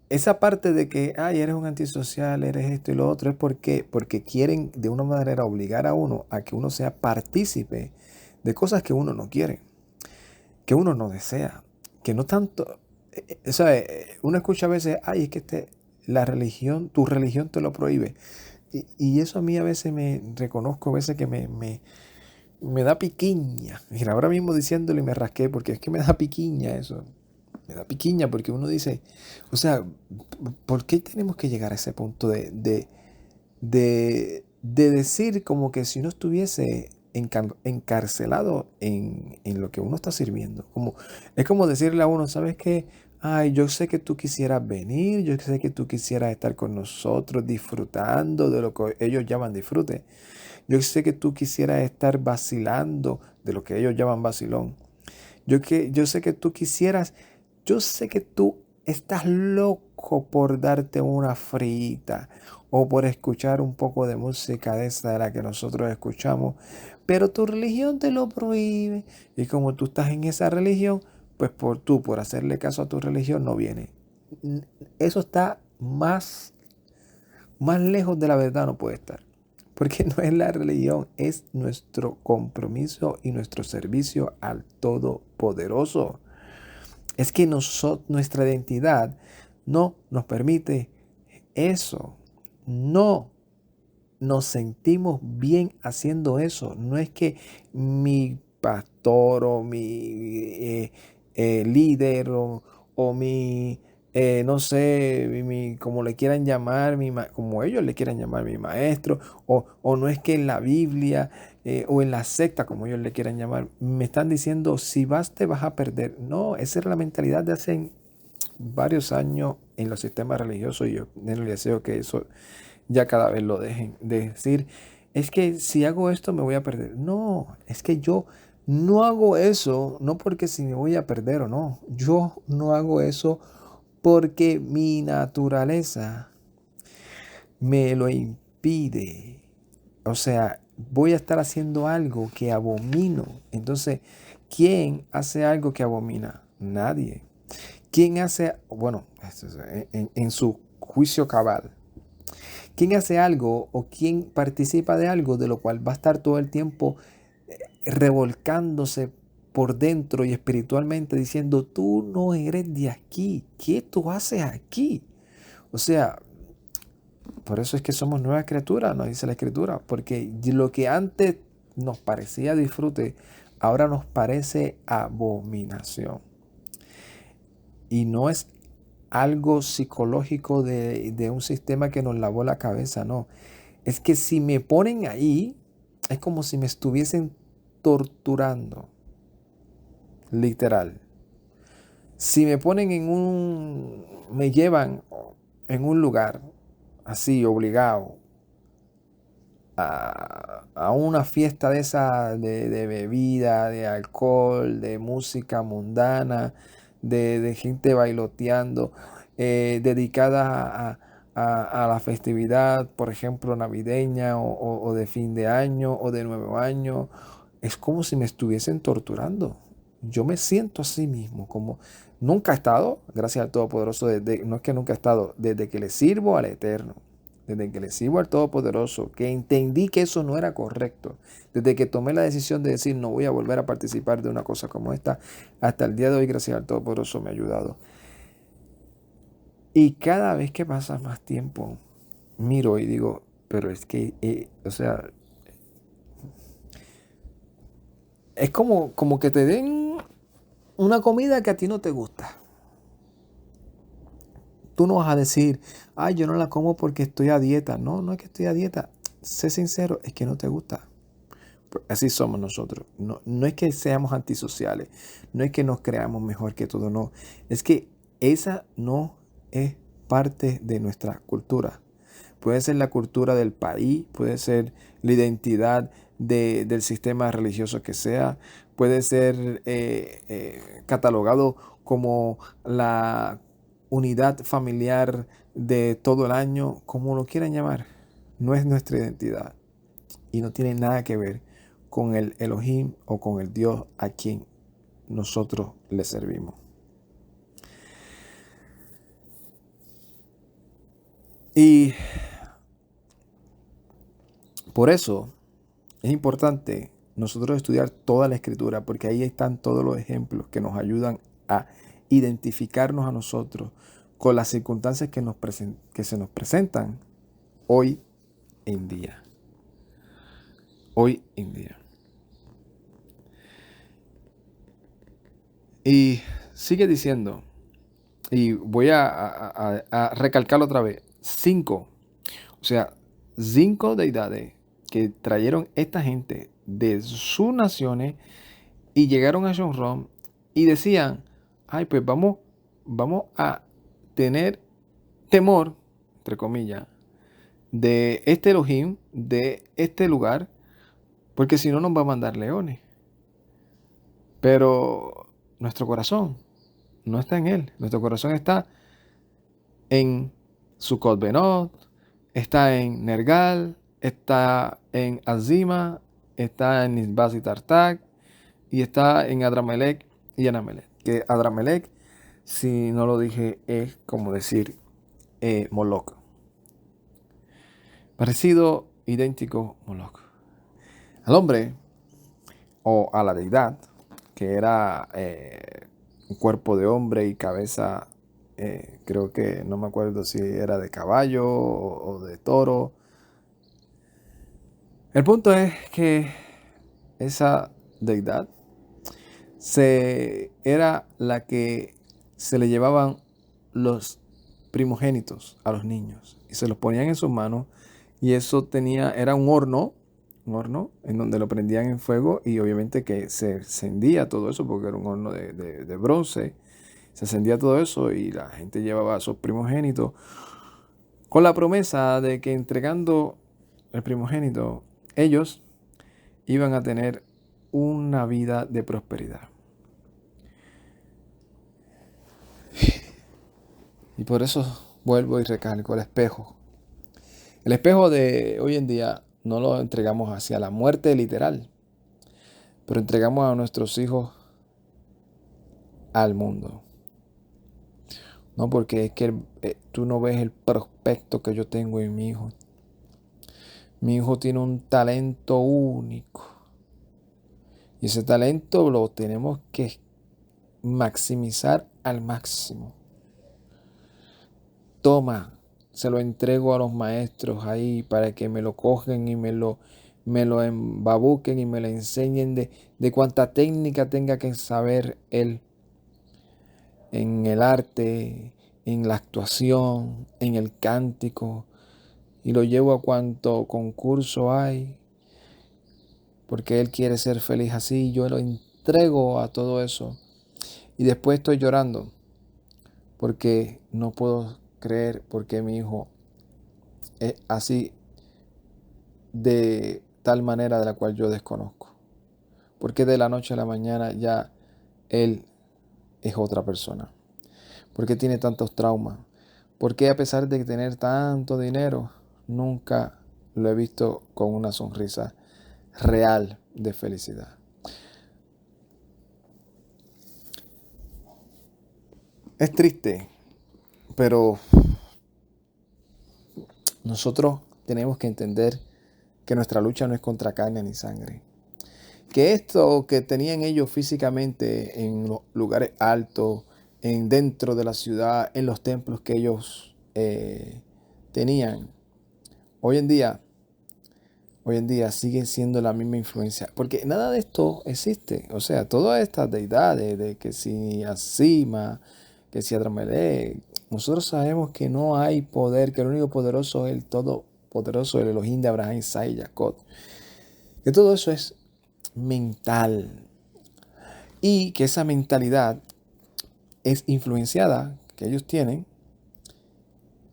esa parte de que, ay, eres un antisocial, eres esto y lo otro, es porque quieren de una manera obligar a uno a que uno sea partícipe de cosas que uno no quiere, que uno no desea, que no tanto, uno escucha a veces, ay, es que la religión, tu religión te lo prohíbe. Y eso a mí a veces me reconozco, a veces que me da piquiña. Mira, ahora mismo diciéndole me rasqué porque es que me da piquiña eso. Me da piquiña porque uno dice, o sea, ¿por qué tenemos que llegar a ese punto de decir como que si uno estuviese encarcelado en lo que uno está sirviendo? Es como decirle a uno, ¿sabes qué? Ay, yo sé que tú quisieras venir, yo sé que tú quisieras estar con nosotros disfrutando de lo que ellos llaman disfrute. Yo sé que tú quisieras estar vacilando de lo que ellos llaman vacilón. Yo sé que tú quisieras, yo sé que tú estás loco por darte una frita o por escuchar un poco de música de esa de la que nosotros escuchamos, pero tu religión te lo prohíbe. Y como tú estás en esa religión, pues por hacerle caso a tu religión, no viene. Eso está más lejos de la verdad no puede estar. Porque no es la religión, es nuestro compromiso y nuestro servicio al Todopoderoso. Es que nuestra identidad no nos permite eso. No nos sentimos bien haciendo eso. No es que mi pastor o mi líder o mi, no sé, como le quieran llamar, como ellos le quieran llamar, mi maestro, o no es que en la Biblia o en la secta, como ellos le quieran llamar, me están diciendo, si vas te vas a perder. No, esa es la mentalidad de hace varios años en los sistemas religiosos y yo en el deseo que eso ya cada vez lo dejen de decir, es que si hago esto me voy a perder. No, es que yo no hago eso, no porque si me voy a perder o no. Yo no hago eso porque mi naturaleza me lo impide. O sea, voy a estar haciendo algo que abomino. Entonces, ¿quién hace algo que abomina? Nadie. ¿Quién hace, bueno, en su juicio cabal? ¿Quién hace algo o quién participa de algo de lo cual va a estar todo el tiempo revolcándose por dentro y espiritualmente diciendo, tú no eres de aquí, ¿qué tú haces aquí? O sea, por eso es que somos nuevas criaturas, nos dice la Escritura, porque lo que antes nos parecía disfrute, ahora nos parece abominación. Y no es algo psicológico de un sistema que nos lavó la cabeza, no. Es que si me ponen ahí, es como si me estuviesen torturando, literal. Si me ponen me llevan en un lugar así, obligado, a una fiesta de esa, de bebida, de alcohol, de música mundana, de gente bailoteando, dedicada a la festividad, por ejemplo, navideña o de fin de año o de nuevo año. Es como si me estuviesen torturando. Yo me siento así mismo, como nunca he estado, gracias al Todopoderoso, no es que nunca he estado, desde que le sirvo al Eterno, desde que le sirvo al Todopoderoso, que entendí que eso no era correcto, desde que tomé la decisión de decir no voy a volver a participar de una cosa como esta, hasta el día de hoy, gracias al Todopoderoso, me ha ayudado. Y cada vez que pasa más tiempo, miro y digo, pero es que, o sea, es como que te den una comida que a ti no te gusta. Tú no vas a decir, ay, yo no la como porque estoy a dieta. No, no es que estoy a dieta. Sé sincero, es que no te gusta. Así somos nosotros. No, no es que seamos antisociales. No es que nos creamos mejor que todo. No. Es que esa no es parte de nuestra cultura. Puede ser la cultura del país, puede ser la identidad del sistema religioso que sea, puede ser catalogado como la unidad familiar de todo el año, como lo quieran llamar. No es nuestra identidad y no tiene nada que ver con el Elohim o con el Dios a quien nosotros le servimos. Y por eso es importante nosotros estudiar toda la escritura, porque ahí están todos los ejemplos que nos ayudan a identificarnos a nosotros con las circunstancias que se nos presentan hoy en día. Hoy en día. Y sigue diciendo, y voy a recalcarlo otra vez, 5, o sea, 5 deidades que trajeron esta gente de sus naciones y llegaron a Shomron y decían, ay, pues vamos a tener temor, entre comillas, de este Elohim, de este lugar, porque si no nos va a mandar leones. Pero nuestro corazón no está en él, nuestro corazón está en Sukkot Benot, está en Nergal, está en Azima, está en Nisbaz y Tartak, y está en Adramelech y Anamelech. Que Adramelech, si no lo dije, es como decir Moloch. Parecido, idéntico, Moloch. Al hombre, o a la deidad, que era un cuerpo de hombre y cabeza, creo que, no me acuerdo si era de caballo o de toro. El punto es que esa deidad era la que se le llevaban los primogénitos a los niños y se los ponían en sus manos y eso era un horno en donde lo prendían en fuego y obviamente que se encendía todo eso porque era un horno de bronce, se encendía todo eso y la gente llevaba a sus primogénitos con la promesa de que entregando el primogénito ellos iban a tener una vida de prosperidad. Y por eso vuelvo y recalco el espejo. El espejo de hoy en día no lo entregamos hacia la muerte literal, pero entregamos a nuestros hijos al mundo. No, porque es que tú no ves el prospecto que yo tengo en mi hijo. Mi hijo tiene un talento único. Y ese talento lo tenemos que maximizar al máximo. Toma, se lo entrego a los maestros ahí para que me lo cogen y me lo embabuquen y me lo enseñen de cuánta técnica tenga que saber él en el arte, en la actuación, en el cántico, y lo llevo a cuanto concurso hay, porque él quiere ser feliz así, yo lo entrego a todo eso, y después estoy llorando, porque no puedo creer porque mi hijo es así de tal manera de la cual yo desconozco. Porque de la noche a la mañana ya él es otra persona. ¿Por qué tiene tantos traumas? ¿Por qué a pesar de tener tanto dinero, nunca lo he visto con una sonrisa real de felicidad? Es triste, pero nosotros tenemos que entender que nuestra lucha no es contra carne ni sangre. Que esto que tenían ellos físicamente en los lugares altos, dentro de la ciudad, en los templos que ellos tenían, hoy en día sigue siendo la misma influencia. Porque nada de esto existe. O sea, todas estas deidades, de que si Asima, que si Adramelech, nosotros sabemos que no hay poder, que el único poderoso es el todopoderoso, el Elohim de Abraham, Isaac y Jacob. Que todo eso es mental. Y que esa mentalidad es influenciada, que ellos tienen,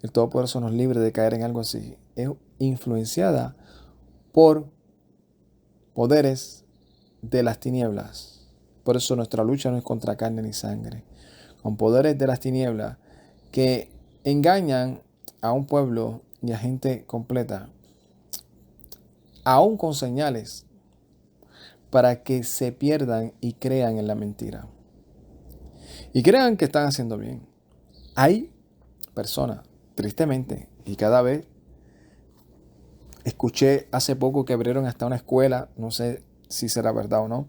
el Todopoderoso nos libre de caer en algo así, es influenciada por poderes de las tinieblas. Por eso nuestra lucha no es contra carne ni sangre, con poderes de las tinieblas que engañan a un pueblo y a gente completa, aún con señales, para que se pierdan y crean en la mentira. Y crean que están haciendo bien. Hay personas, tristemente, y cada vez escuché hace poco que abrieron hasta una escuela, no sé si será verdad o no,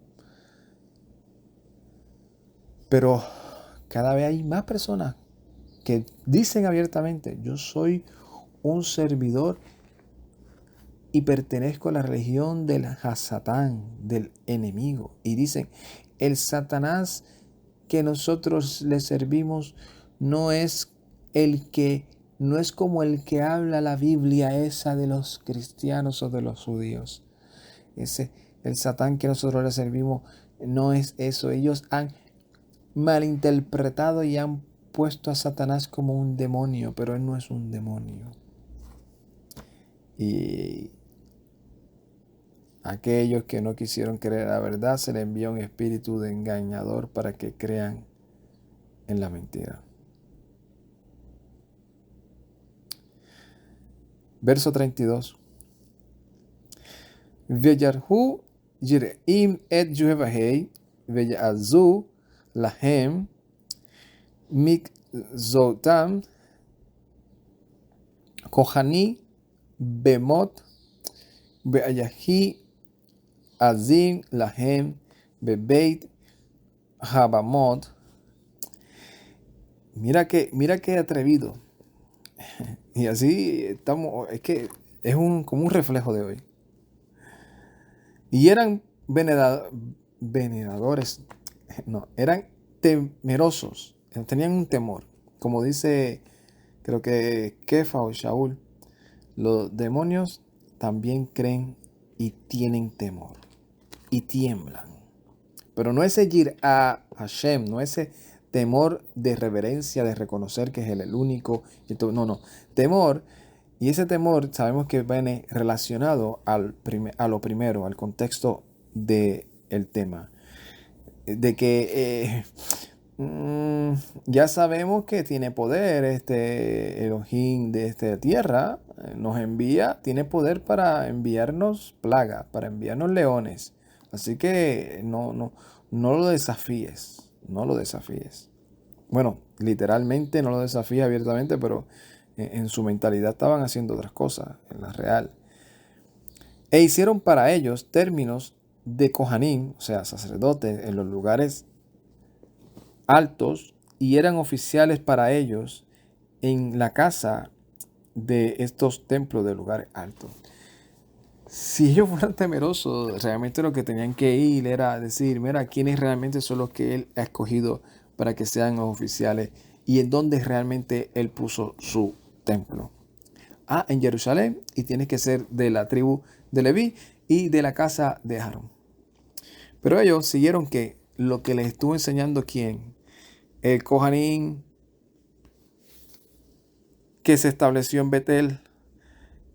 pero cada vez hay más personas que dicen abiertamente: yo soy un servidor y pertenezco a la religión del Hasatán, del enemigo. Y dicen: el Satanás que nosotros le servimos no es como el que habla la Biblia esa de los cristianos o de los judíos. El Satán que nosotros le servimos no es eso. Ellos han malinterpretado y han puesto a Satanás como un demonio, pero él no es un demonio. Y a aquellos que no quisieron creer la verdad, se les envía un espíritu de engañador para que crean en la mentira. Verso 32. Veyarhu Yireim et Juhevahei Veyazu Lahem Mikzotam Kohani Bemot Beayahi Azim Lahem Bebeit Habamot. Mira que atrevido. Y así estamos, es que es como un reflejo de hoy. Y eran veneradores, no, eran temerosos, tenían un temor. Como dice, creo que Kefa o Shaul, los demonios también creen y tienen temor y tiemblan. Pero no ese yir'a Hashem, no ese temor de reverencia, de reconocer que es el único. No. Temor, y ese temor sabemos que viene relacionado a lo primero, al contexto del tema. De que ya sabemos que tiene poder este Elohim de esta tierra, nos envía, tiene poder para enviarnos plagas, para enviarnos leones. Así que no lo desafíes, no lo desafíes. Bueno, literalmente no lo desafíes abiertamente, pero en su mentalidad estaban haciendo otras cosas, en la real. E hicieron para ellos términos de Kohanim, o sea, sacerdotes, en los lugares altos, y eran oficiales para ellos en la casa de estos templos de lugares altos. Si ellos fueran temerosos, realmente lo que tenían que ir era decir: mira, quiénes realmente son los que él ha escogido para que sean los oficiales y en dónde realmente él puso su templo. En Jerusalén, y tiene que ser de la tribu de Leví y de la casa de Aarón. Pero ellos siguieron que lo que les estuvo enseñando quién, el Kohanim que se estableció en Betel,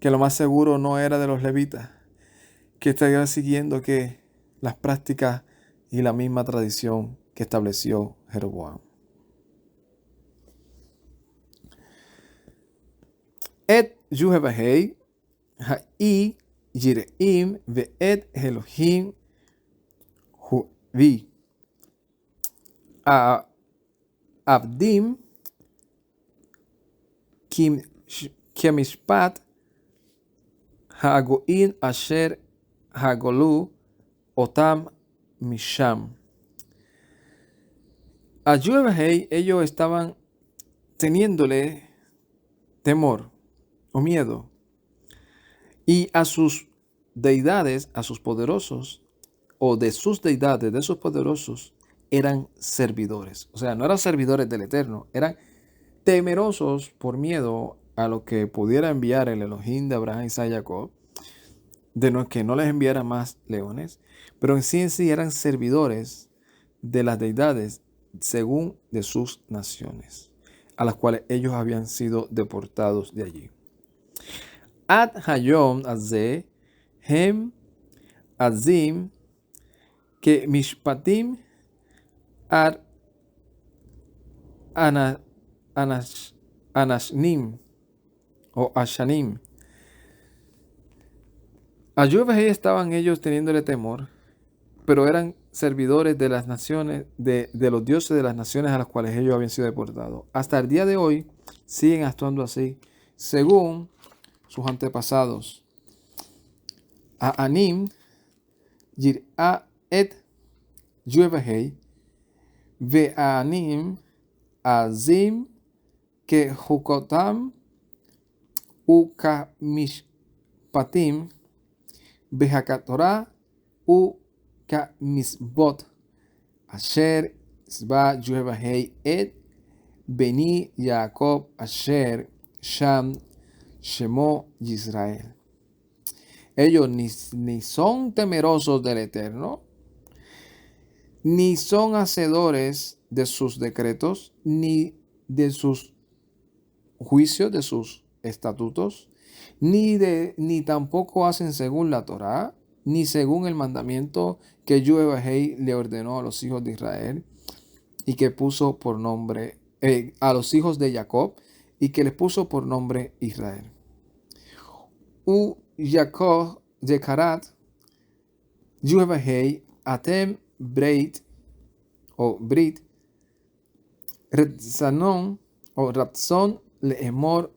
que lo más seguro no era de los levitas, que estaría siguiendo que las prácticas y la misma tradición que estableció Jeroboam. Et Juhevahei Ha'i Yireim Ve'et Elohim Huvi Abdim, Kemishpat, Hagoin Asher Hagolu, Otam Misham. A Yuevahei ellos estaban teniéndole temor o miedo. Y a sus deidades, a sus poderosos, o de sus deidades, de sus poderosos, eran servidores. O sea, no eran servidores del Eterno, eran temerosos por miedo a lo que pudiera enviar el Elohim de Abraham, Isaac y Jacob, de que no les enviara más leones, pero en sí eran servidores de las deidades según de sus naciones, a las cuales ellos habían sido deportados de allí. Ad hayom azeh hem azim que mishpatim ar anashnim o ashanim. A Yuevahei estaban ellos teniéndole temor, pero eran servidores de las naciones, de los dioses de las naciones a las cuales ellos habían sido deportados. Hasta el día de hoy siguen actuando así, según sus antepasados. A Anim, Yir'a et Yuevahei, Ve Anim, Azim, que Hukotam, Ukamishpatim, Behakatorah, Ukamisbot, Asher, Zba Yuevahei et Beni Jacob Asher Sham Shemo Yisrael. Ellos ni son temerosos del Eterno, ni son hacedores de sus decretos, ni de sus juicios, de sus estatutos, ni tampoco hacen según la Torá, ni según el mandamiento que Yuevahei le ordenó a los hijos de Israel y que puso por nombre a los hijos de Jacob y que les puso por nombre Israel. Jacob Yekarat Yuevahei Atem Breit o Brit Retzanon o Ratzon Leemor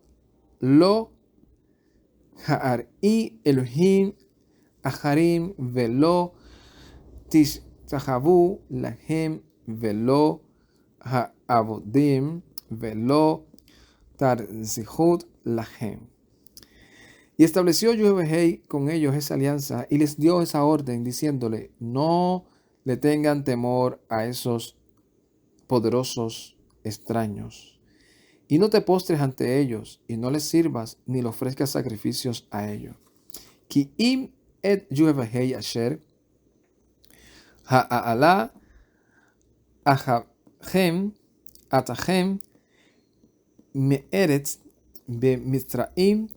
Lo Ha'ar'i Elohim Acharim Velo Tishtahavu Lahem Velo Ha'avodim Velo Tarzihut Lahem. Y estableció Yuevahei con ellos esa alianza y les dio esa orden diciéndole: no le tengan temor a esos poderosos extraños, y no te postres ante ellos, y no les sirvas ni le ofrezcas sacrificios a ellos. Ki im et Yuevahei asher ha'ala achem atachem me'eretz be'mitzraim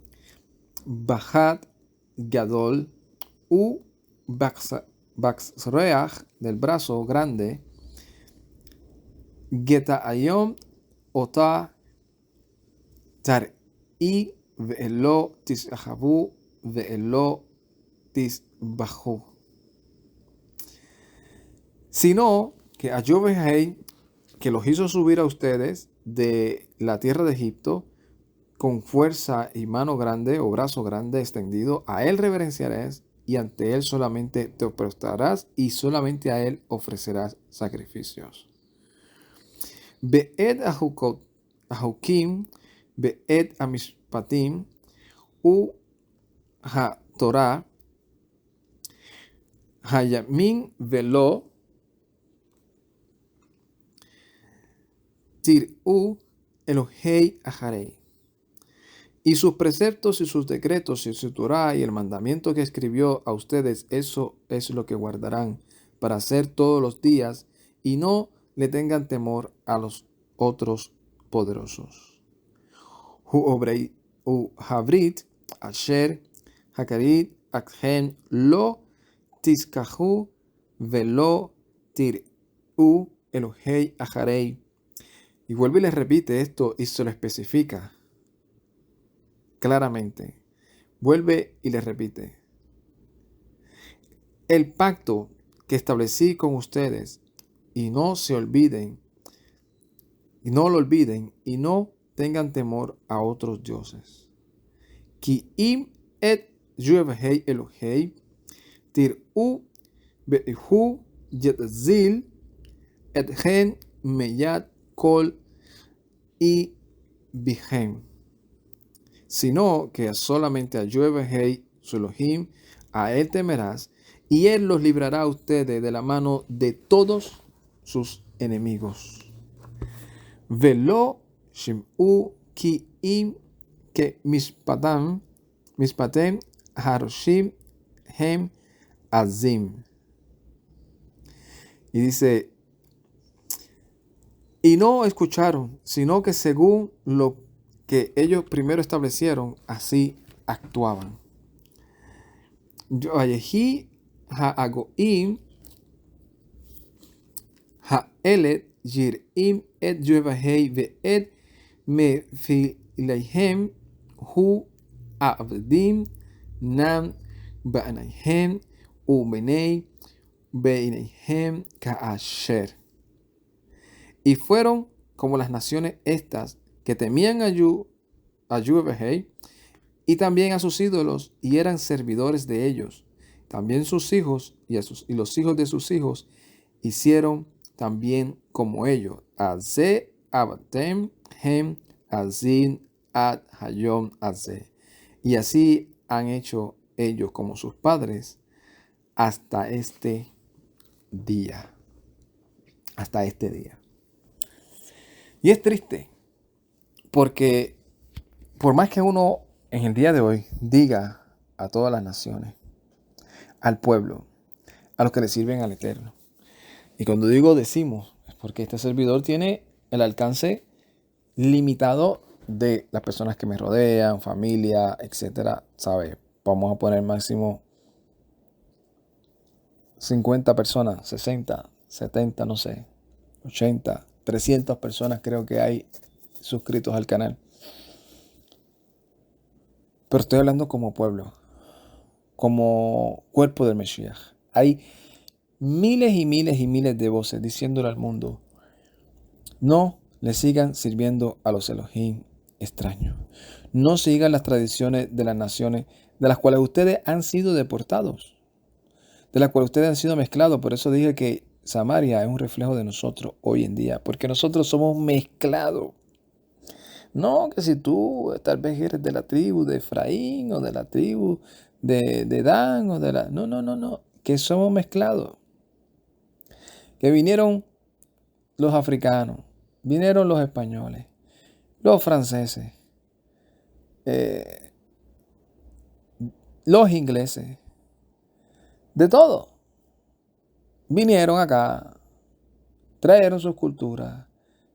bachat gadol u baxreach del brazo grande geta ayom ota tar'i ve'elo tishavu ve'elo tisbahu. Sino que a Yuevahei, que los hizo subir a ustedes de la tierra de Egipto con fuerza y mano grande o brazo grande extendido, a él reverenciarás y ante él solamente te prostrarás y solamente a él ofrecerás sacrificios. Be'ed ahukim, be'ed amishpatim, u ha-torah, hayamin velo, tir'u Elohei acharei. Y sus preceptos y sus decretos y su Torah y el mandamiento que escribió a ustedes, eso es lo que guardarán para hacer todos los días y no le tengan temor a los otros poderosos. Havrit, Asher, Hakarit, Akhen, Lo, Tiskahu, Velo, Tir'u, Elohei, Acharei. Y vuelve y les repite esto y se lo especifica claramente. Vuelve y les repite: el pacto que establecí con ustedes, y no se olviden y no lo olviden y no tengan temor a otros dioses. Ki im et Yevhei Elohei tir'u be'hu yetzil et gen meyat kol y bihem. Sino que solamente a Yevhei su Elohim, a él temerás, y él los librará a ustedes de la mano de todos sus enemigos. Velo shim'u ki im que mispatem haroshim hem azim. Y dice, y no escucharon, sino que según lo que ellos primero establecieron, así actuaban. Vayehi ha'agoim ha'elet yir'im et Yevhei ve'et mefileihem hu abdim nam ba'anaihem umenei beineihem ka'asher. Y fueron como las naciones estas que temían a Yevhei y también a sus ídolos y eran servidores de ellos. También sus hijos y los hijos de sus hijos hicieron también como ellos. Azeh abatem hem azin ad hayom azeh. Y así han hecho ellos como sus padres hasta este día. Hasta este día. Y es triste porque por más que uno en el día de hoy diga a todas las naciones, al pueblo, a los que le sirven al Eterno. Y cuando digo decimos, es porque este servidor tiene el alcance limitado de las personas que me rodean, familia, etcétera. ¿Sabe? Vamos a poner máximo 50 personas, 60, 70, no sé, 80, 300 personas creo que hay suscritos al canal. Pero estoy hablando como pueblo, como cuerpo del Mesías. Hay miles y miles y miles de voces diciéndole al mundo, no le sigan sirviendo a los Elohim extraños. No sigan las tradiciones de las naciones de las cuales ustedes han sido deportados, de las cuales ustedes han sido mezclados. Por eso dije que Samaria es un reflejo de nosotros hoy en día, porque nosotros somos mezclados. No, que si tú tal vez eres de la tribu de Efraín o de la tribu de Dan o de la... No, que somos mezclados. Que vinieron los africanos, vinieron los españoles, los franceses, los ingleses, de todo. Vinieron acá, trajeron sus culturas,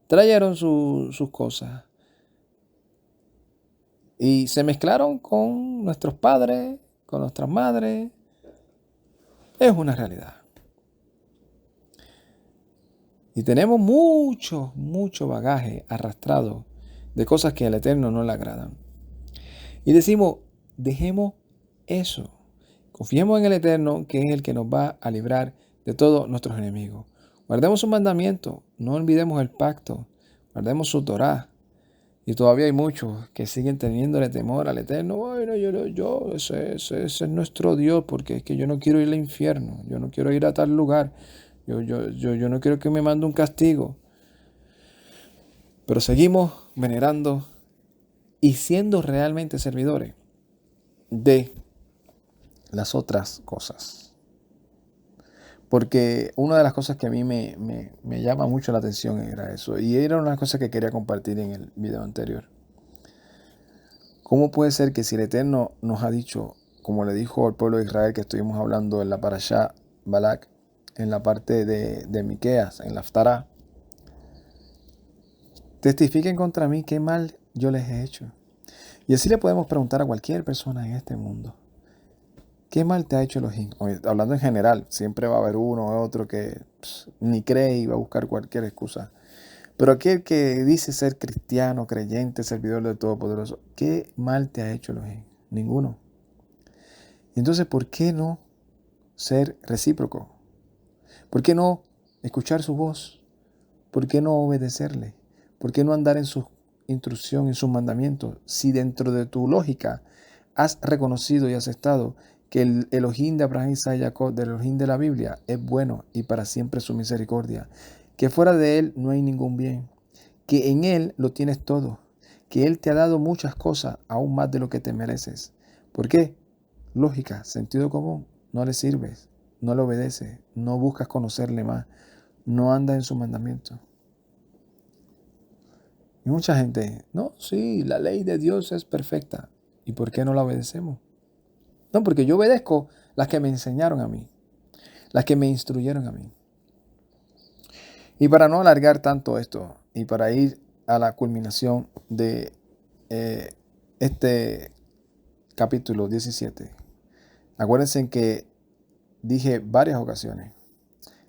trajeron sus cosas. Y se mezclaron con nuestros padres, con nuestras madres. Es una realidad. Y tenemos mucho bagaje arrastrado de cosas que al Eterno no le agradan. Y decimos, dejemos eso. Confiemos en el Eterno, que es el que nos va a librar de todos nuestros enemigos. Guardemos su mandamiento, no olvidemos el pacto, guardemos su Torá. Y todavía hay muchos que siguen teniéndole temor al Eterno. Bueno, ese es nuestro Dios, porque es que yo no quiero ir al infierno, yo no quiero ir a tal lugar, yo no quiero que me mande un castigo. Pero seguimos venerando y siendo realmente servidores de las otras cosas. Porque una de las cosas que a mí me llama mucho la atención era eso. Y era una de las cosas que quería compartir en el video anterior. ¿Cómo puede ser que si el Eterno nos ha dicho, como le dijo al pueblo de Israel que estuvimos hablando en la Parashá Balak, en la parte de Miqueas, en la Haftará, testifiquen contra mí qué mal yo les he hecho? Y así le podemos preguntar a cualquier persona en este mundo. ¿Qué mal te ha hecho Elohim? Hablando en general, siempre va a haber uno o otro que ni cree y va a buscar cualquier excusa. Pero aquel que dice ser cristiano, creyente, servidor del Todopoderoso, ¿qué mal te ha hecho Elohim? Ninguno. Entonces, ¿por qué no ser recíproco? ¿Por qué no escuchar su voz? ¿Por qué no obedecerle? ¿Por qué no andar en su instrucción, en sus mandamientos? Si dentro de tu lógica has reconocido y aceptado que el Elohim de Abraham, Isaac y Jacob, del Elohim de la Biblia, es bueno y para siempre su misericordia, que fuera de él no hay ningún bien, que en él lo tienes todo, que él te ha dado muchas cosas, aún más de lo que te mereces. ¿Por qué? Lógica, sentido común, no le sirves, no le obedeces, no buscas conocerle más, no andas en sus mandamientos. Y mucha gente, no, sí, la ley de Dios es perfecta. ¿Y por qué no la obedecemos? No, porque yo obedezco las que me enseñaron a mí, las que me instruyeron a mí. Y para no alargar tanto esto y para ir a la culminación de este capítulo 17, acuérdense que dije varias ocasiones,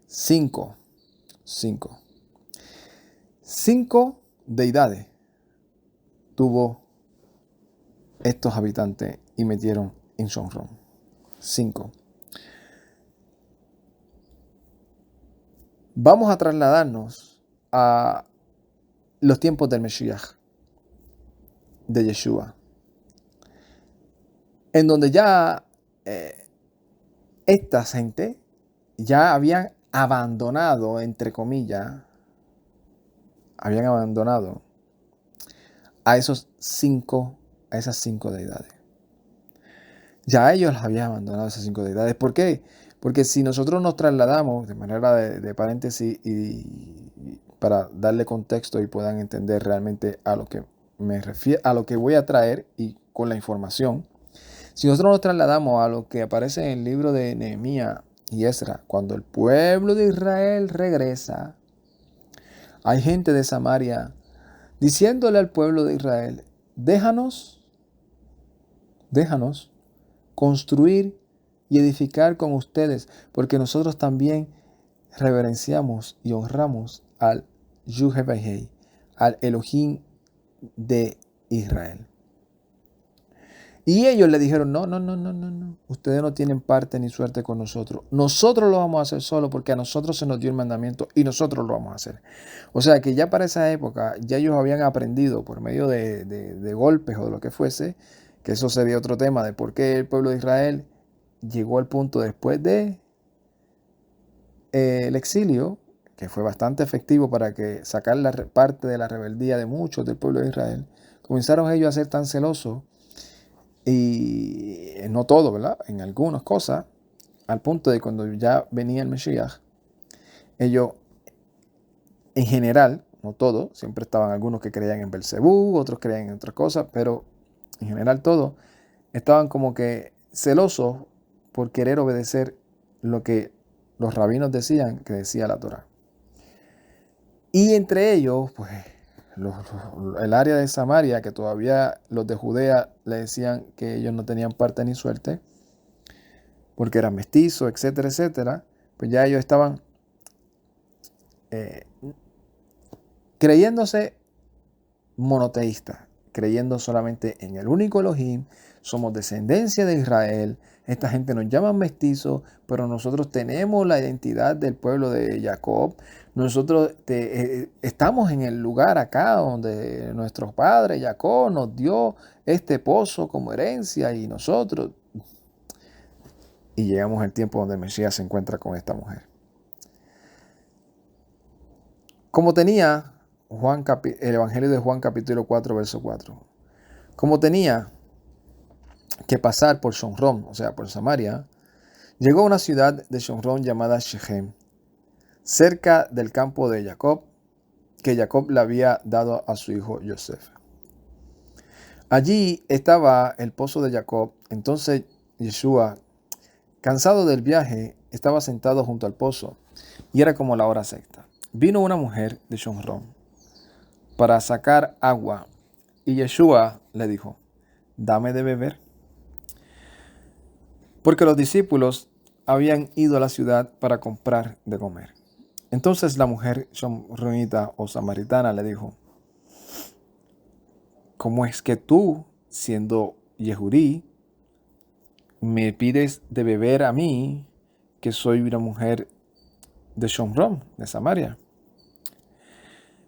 cinco deidades tuvo estos habitantes y metieron en Shomron. 5. Vamos a trasladarnos a los tiempos del Mesías, de Yeshua, en donde ya esta gente ya habían abandonado, entre comillas, habían abandonado a esas cinco deidades. Ya ellos habían abandonado esas 5 deidades. ¿Por qué? Porque si nosotros nos trasladamos de manera de paréntesis y para darle contexto y puedan entender realmente a lo que me refiero, a lo que voy a traer y con la información, si nosotros nos trasladamos a lo que aparece en el libro de Nehemías y Esdras, cuando el pueblo de Israel regresa, hay gente de Samaria diciéndole al pueblo de Israel, déjanos construir y edificar con ustedes, porque nosotros también reverenciamos y honramos al Yuhevahei, al Elohim de Israel. Y ellos le dijeron, no, ustedes no tienen parte ni suerte con nosotros. Nosotros lo vamos a hacer solo porque a nosotros se nos dio el mandamiento y nosotros lo vamos a hacer. O sea que ya para esa época, ya ellos habían aprendido por medio de golpes o de lo que fuese, que eso sería otro tema de por qué el pueblo de Israel llegó al punto después de el exilio, que fue bastante efectivo para que sacar la parte de la rebeldía de muchos del pueblo de Israel. Comenzaron ellos a ser tan celosos, y no todo, ¿verdad? En algunas cosas, al punto de cuando ya venía el Mesías, ellos, en general, no todo, siempre estaban algunos que creían en Belcebú, otros creían en otras cosas, pero en general todos estaban como que celosos por querer obedecer lo que los rabinos decían que decía la Torá. Y entre ellos, pues, el área de Samaria, que todavía los de Judea le decían que ellos no tenían parte ni suerte, porque eran mestizos, etcétera, etcétera, pues ya ellos estaban creyéndose monoteístas, creyendo solamente en el único Elohim, somos descendencia de Israel, esta gente nos llama mestizos, pero nosotros tenemos la identidad del pueblo de Jacob, nosotros estamos en el lugar acá donde nuestro padre Jacob nos dio este pozo como herencia y nosotros, y llegamos al tiempo donde el Mesías se encuentra con esta mujer. Como tenía el Evangelio de Juan capítulo 4, verso 4. Como tenía que pasar por Shomron, o sea, por Samaria, llegó a una ciudad de Shomron llamada Shechem, cerca del campo de Jacob, que Jacob le había dado a su hijo Yosef. Allí estaba el pozo de Jacob. Entonces Yeshua, cansado del viaje, estaba sentado junto al pozo, y era como la hora sexta. Vino una mujer de Shomron para sacar agua, y Yeshua le dijo, dame de beber. Porque los discípulos habían ido a la ciudad para comprar de comer. Entonces la mujer shomronita o samaritana le dijo, ¿cómo es que tú, siendo Yehudí, me pides de beber a mí, que soy una mujer de Shomron, de Samaria?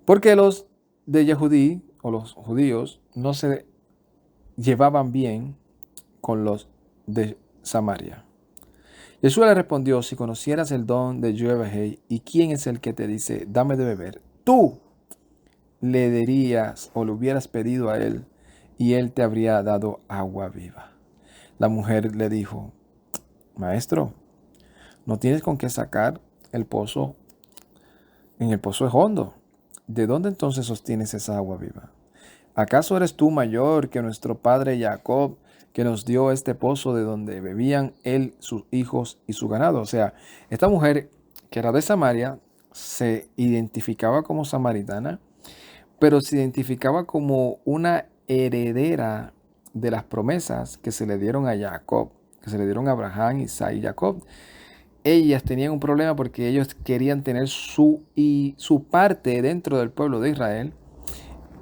Porque los de Yehudí o los judíos no se llevaban bien con los de Samaria. Jesús le respondió: si conocieras el don de Yahweh y quién es el que te dice, dame de beber, tú le dirías o le hubieras pedido a él y él te habría dado agua viva. La mujer le dijo: Maestro, no tienes con qué sacar el pozo, el pozo es hondo. ¿De dónde entonces sostienes esa agua viva? ¿Acaso eres tú mayor que nuestro padre Jacob, que nos dio este pozo de donde bebían él, sus hijos y su ganado? O sea, esta mujer que era de Samaria se identificaba como samaritana, pero se identificaba como una heredera de las promesas que se le dieron a Jacob, que se le dieron a Abraham, Isaac y Jacob. Ellas tenían un problema porque ellos querían tener su parte dentro del pueblo de Israel,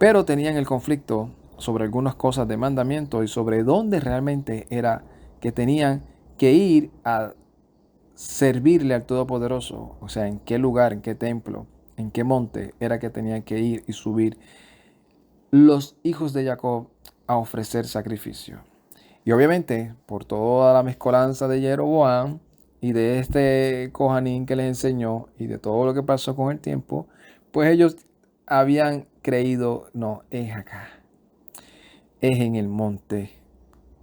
pero tenían el conflicto sobre algunas cosas de mandamiento y sobre dónde realmente era que tenían que ir a servirle al Todopoderoso. O sea, en qué lugar, en qué templo, en qué monte era que tenían que ir y subir los hijos de Jacob a ofrecer sacrificio. Y obviamente, por toda la mezcolanza de Jeroboam y de este Kohanim que les enseñó y de todo lo que pasó con el tiempo, pues ellos habían creído, no, es acá, es en el monte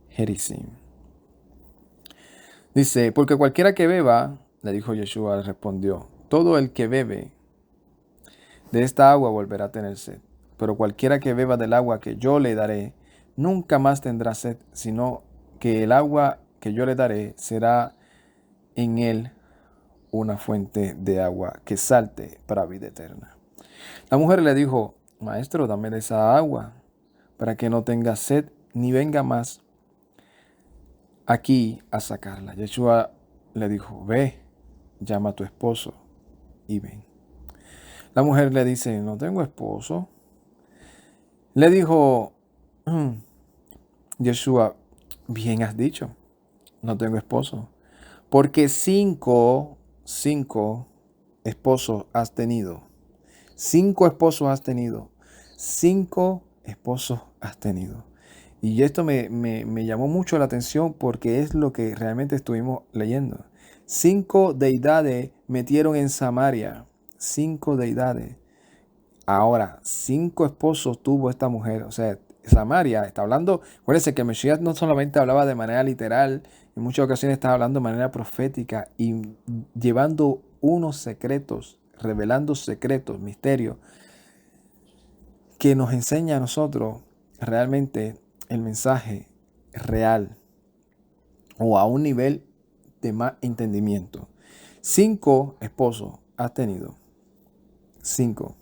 Gerizim. Dice, porque cualquiera que beba, le dijo Yeshua, respondió, todo el que bebe de esta agua volverá a tener sed, pero cualquiera que beba del agua que yo le daré, nunca más tendrá sed, sino que el agua que yo le daré será en él una fuente de agua que salte para vida eterna. La mujer le dijo, Maestro, dame de esa agua, para que no tenga sed ni venga más aquí a sacarla. Yeshua le dijo, ve, llama a tu esposo y ven. La mujer le dice, no tengo esposo. Le dijo Yeshua, bien has dicho, no tengo esposo, porque cinco esposos has tenido. 5 esposos has tenido. 5 esposos has tenido. Y esto me llamó mucho la atención porque es lo que realmente estuvimos leyendo. 5 deidades metieron en Samaria. 5 deidades. Ahora, 5 esposos tuvo esta mujer. O sea, Samaria está hablando. Acuérdense que Mesías no solamente hablaba de manera literal, en muchas ocasiones estaba hablando de manera profética y llevando unos secretos, revelando secretos, misterios, que nos enseña a nosotros realmente el mensaje real o a un nivel de más entendimiento. 5 esposos has tenido. 5.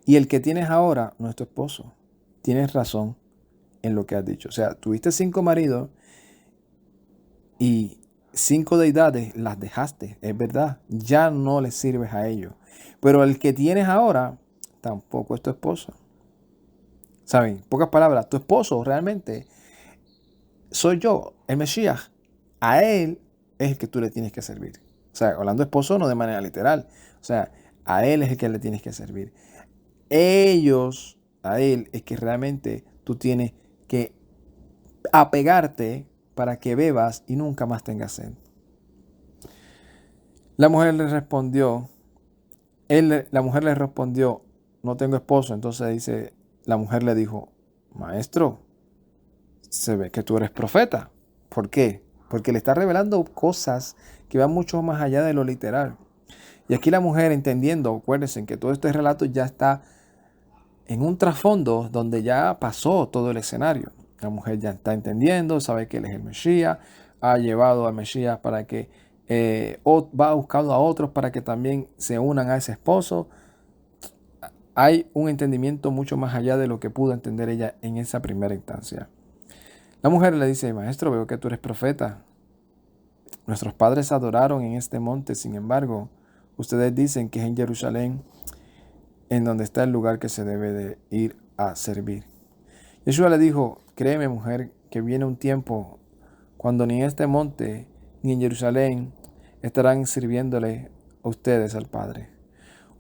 Y el que tienes ahora no es tu esposo. Tienes razón en lo que has dicho. O sea, tuviste 5 maridos y 5 deidades las dejaste. Es verdad. Ya no les sirves a ellos. Pero el que tienes ahora tampoco es tu esposo. ¿Saben? Pocas palabras. Tu esposo realmente soy yo, el Mesías. A él es el que tú le tienes que servir. O sea, hablando de esposo no de manera literal. O sea, a él es el que le tienes que servir. A él es que realmente tú tienes que apegarte para que bebas y nunca más tengas sed. La mujer le respondió, no tengo esposo. Entonces dice, la mujer le dijo, Maestro, se ve que tú eres profeta. ¿Por qué? Porque le está revelando cosas que van mucho más allá de lo literal. Y aquí la mujer entendiendo, acuérdense que todo este relato ya está en un trasfondo donde ya pasó todo el escenario. La mujer ya está entendiendo, sabe que él es el Mesías, ha llevado al Mesías para que va buscando a otros para que también se unan a ese esposo. Hay un entendimiento mucho más allá de lo que pudo entender ella en esa primera instancia. La mujer le dice, Maestro, veo que tú eres profeta. Nuestros padres adoraron en este monte, sin embargo, ustedes dicen que es en Jerusalén en donde está el lugar que se debe de ir a servir. Yeshua le dijo, créeme mujer, que viene un tiempo cuando ni en este monte ni en Jerusalén estarán sirviéndole a ustedes al Padre.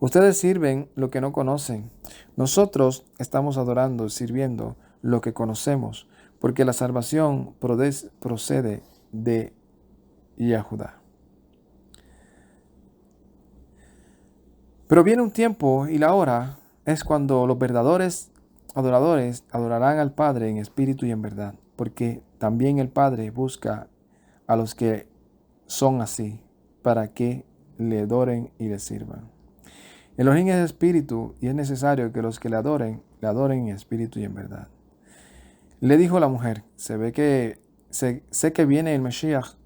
Ustedes sirven lo que no conocen. Nosotros estamos adorando, sirviendo lo que conocemos, porque la salvación procede de Yahudá. Pero viene un tiempo y la hora es cuando los verdaderos adoradores adorarán al Padre en espíritu y en verdad, porque también el Padre busca a los que son así, para que le adoren y le sirvan. Elohim es espíritu y es necesario que los que le adoren en espíritu y en verdad. Le dijo la mujer, sé que viene el Mashiach.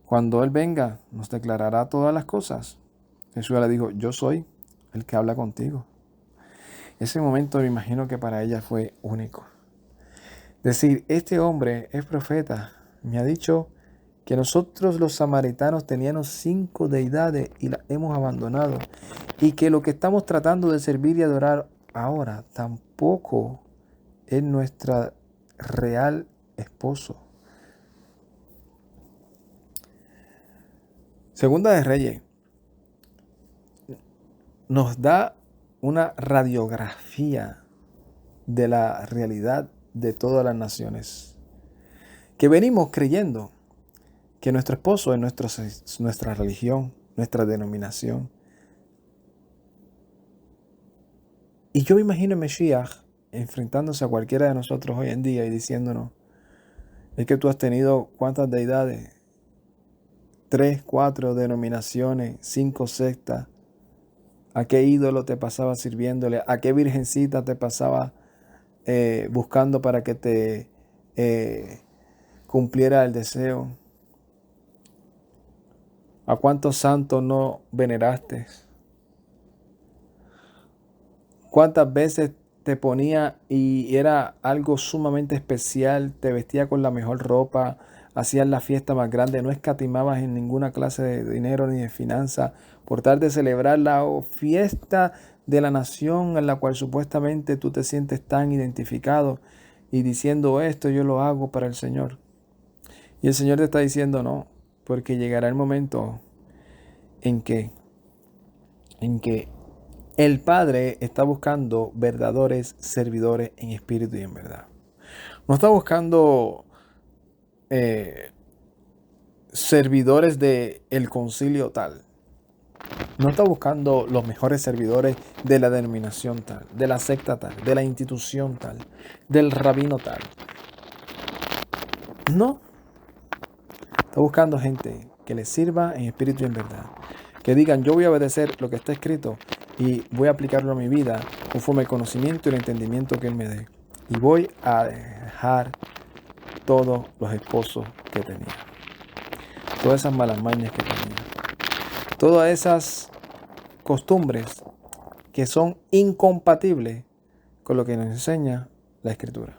Cuando Él venga, nos declarará todas las cosas. Jesús le dijo, yo soy el que habla contigo. Ese momento me imagino que para ella fue único. Decir, este hombre es profeta, me ha dicho que nosotros los samaritanos teníamos 5 deidades y las hemos abandonado, y que lo que estamos tratando de servir y adorar ahora tampoco es nuestro real esposo. Segunda de Reyes nos da una radiografía de la realidad de todas las naciones, que venimos creyendo que nuestro esposo es nuestra religión, nuestra denominación. Y yo me imagino a Mashiach enfrentándose a cualquiera de nosotros hoy en día y diciéndonos, es que tú has tenido ¿cuántas deidades? 3, 4 denominaciones, 5 sectas. ¿A qué ídolo te pasaba sirviéndole? ¿A qué virgencita te pasaba buscando para que te cumpliera el deseo? ¿A cuántos santos no veneraste? ¿Cuántas veces te ponía y era algo sumamente especial? Te vestía con la mejor ropa, hacías la fiesta más grande, no escatimabas en ninguna clase de dinero ni de finanza por tal de celebrar la fiesta de la nación en la cual supuestamente tú te sientes tan identificado y diciendo esto yo lo hago para el Señor. Y el Señor te está diciendo no, porque llegará el momento en que el Padre está buscando verdaderos servidores en espíritu y en verdad. No está buscando servidores del concilio tal. No está buscando los mejores servidores de la denominación tal, de la secta tal, de la institución tal, del rabino tal. No. Está buscando gente que le sirva en espíritu y en verdad. Que digan, yo voy a obedecer lo que está escrito y voy a aplicarlo a mi vida conforme el conocimiento y el entendimiento que Él me dé. Y voy a dejar todos los esposos que tenía. Todas esas malas mañas que tenía. Todas esas costumbres que son incompatibles con lo que nos enseña la Escritura.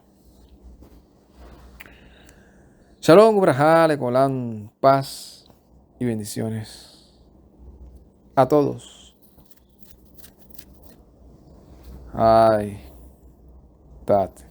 Shalom, Ubrajá, Lecolán, paz y bendiciones a todos. Ay, Tate.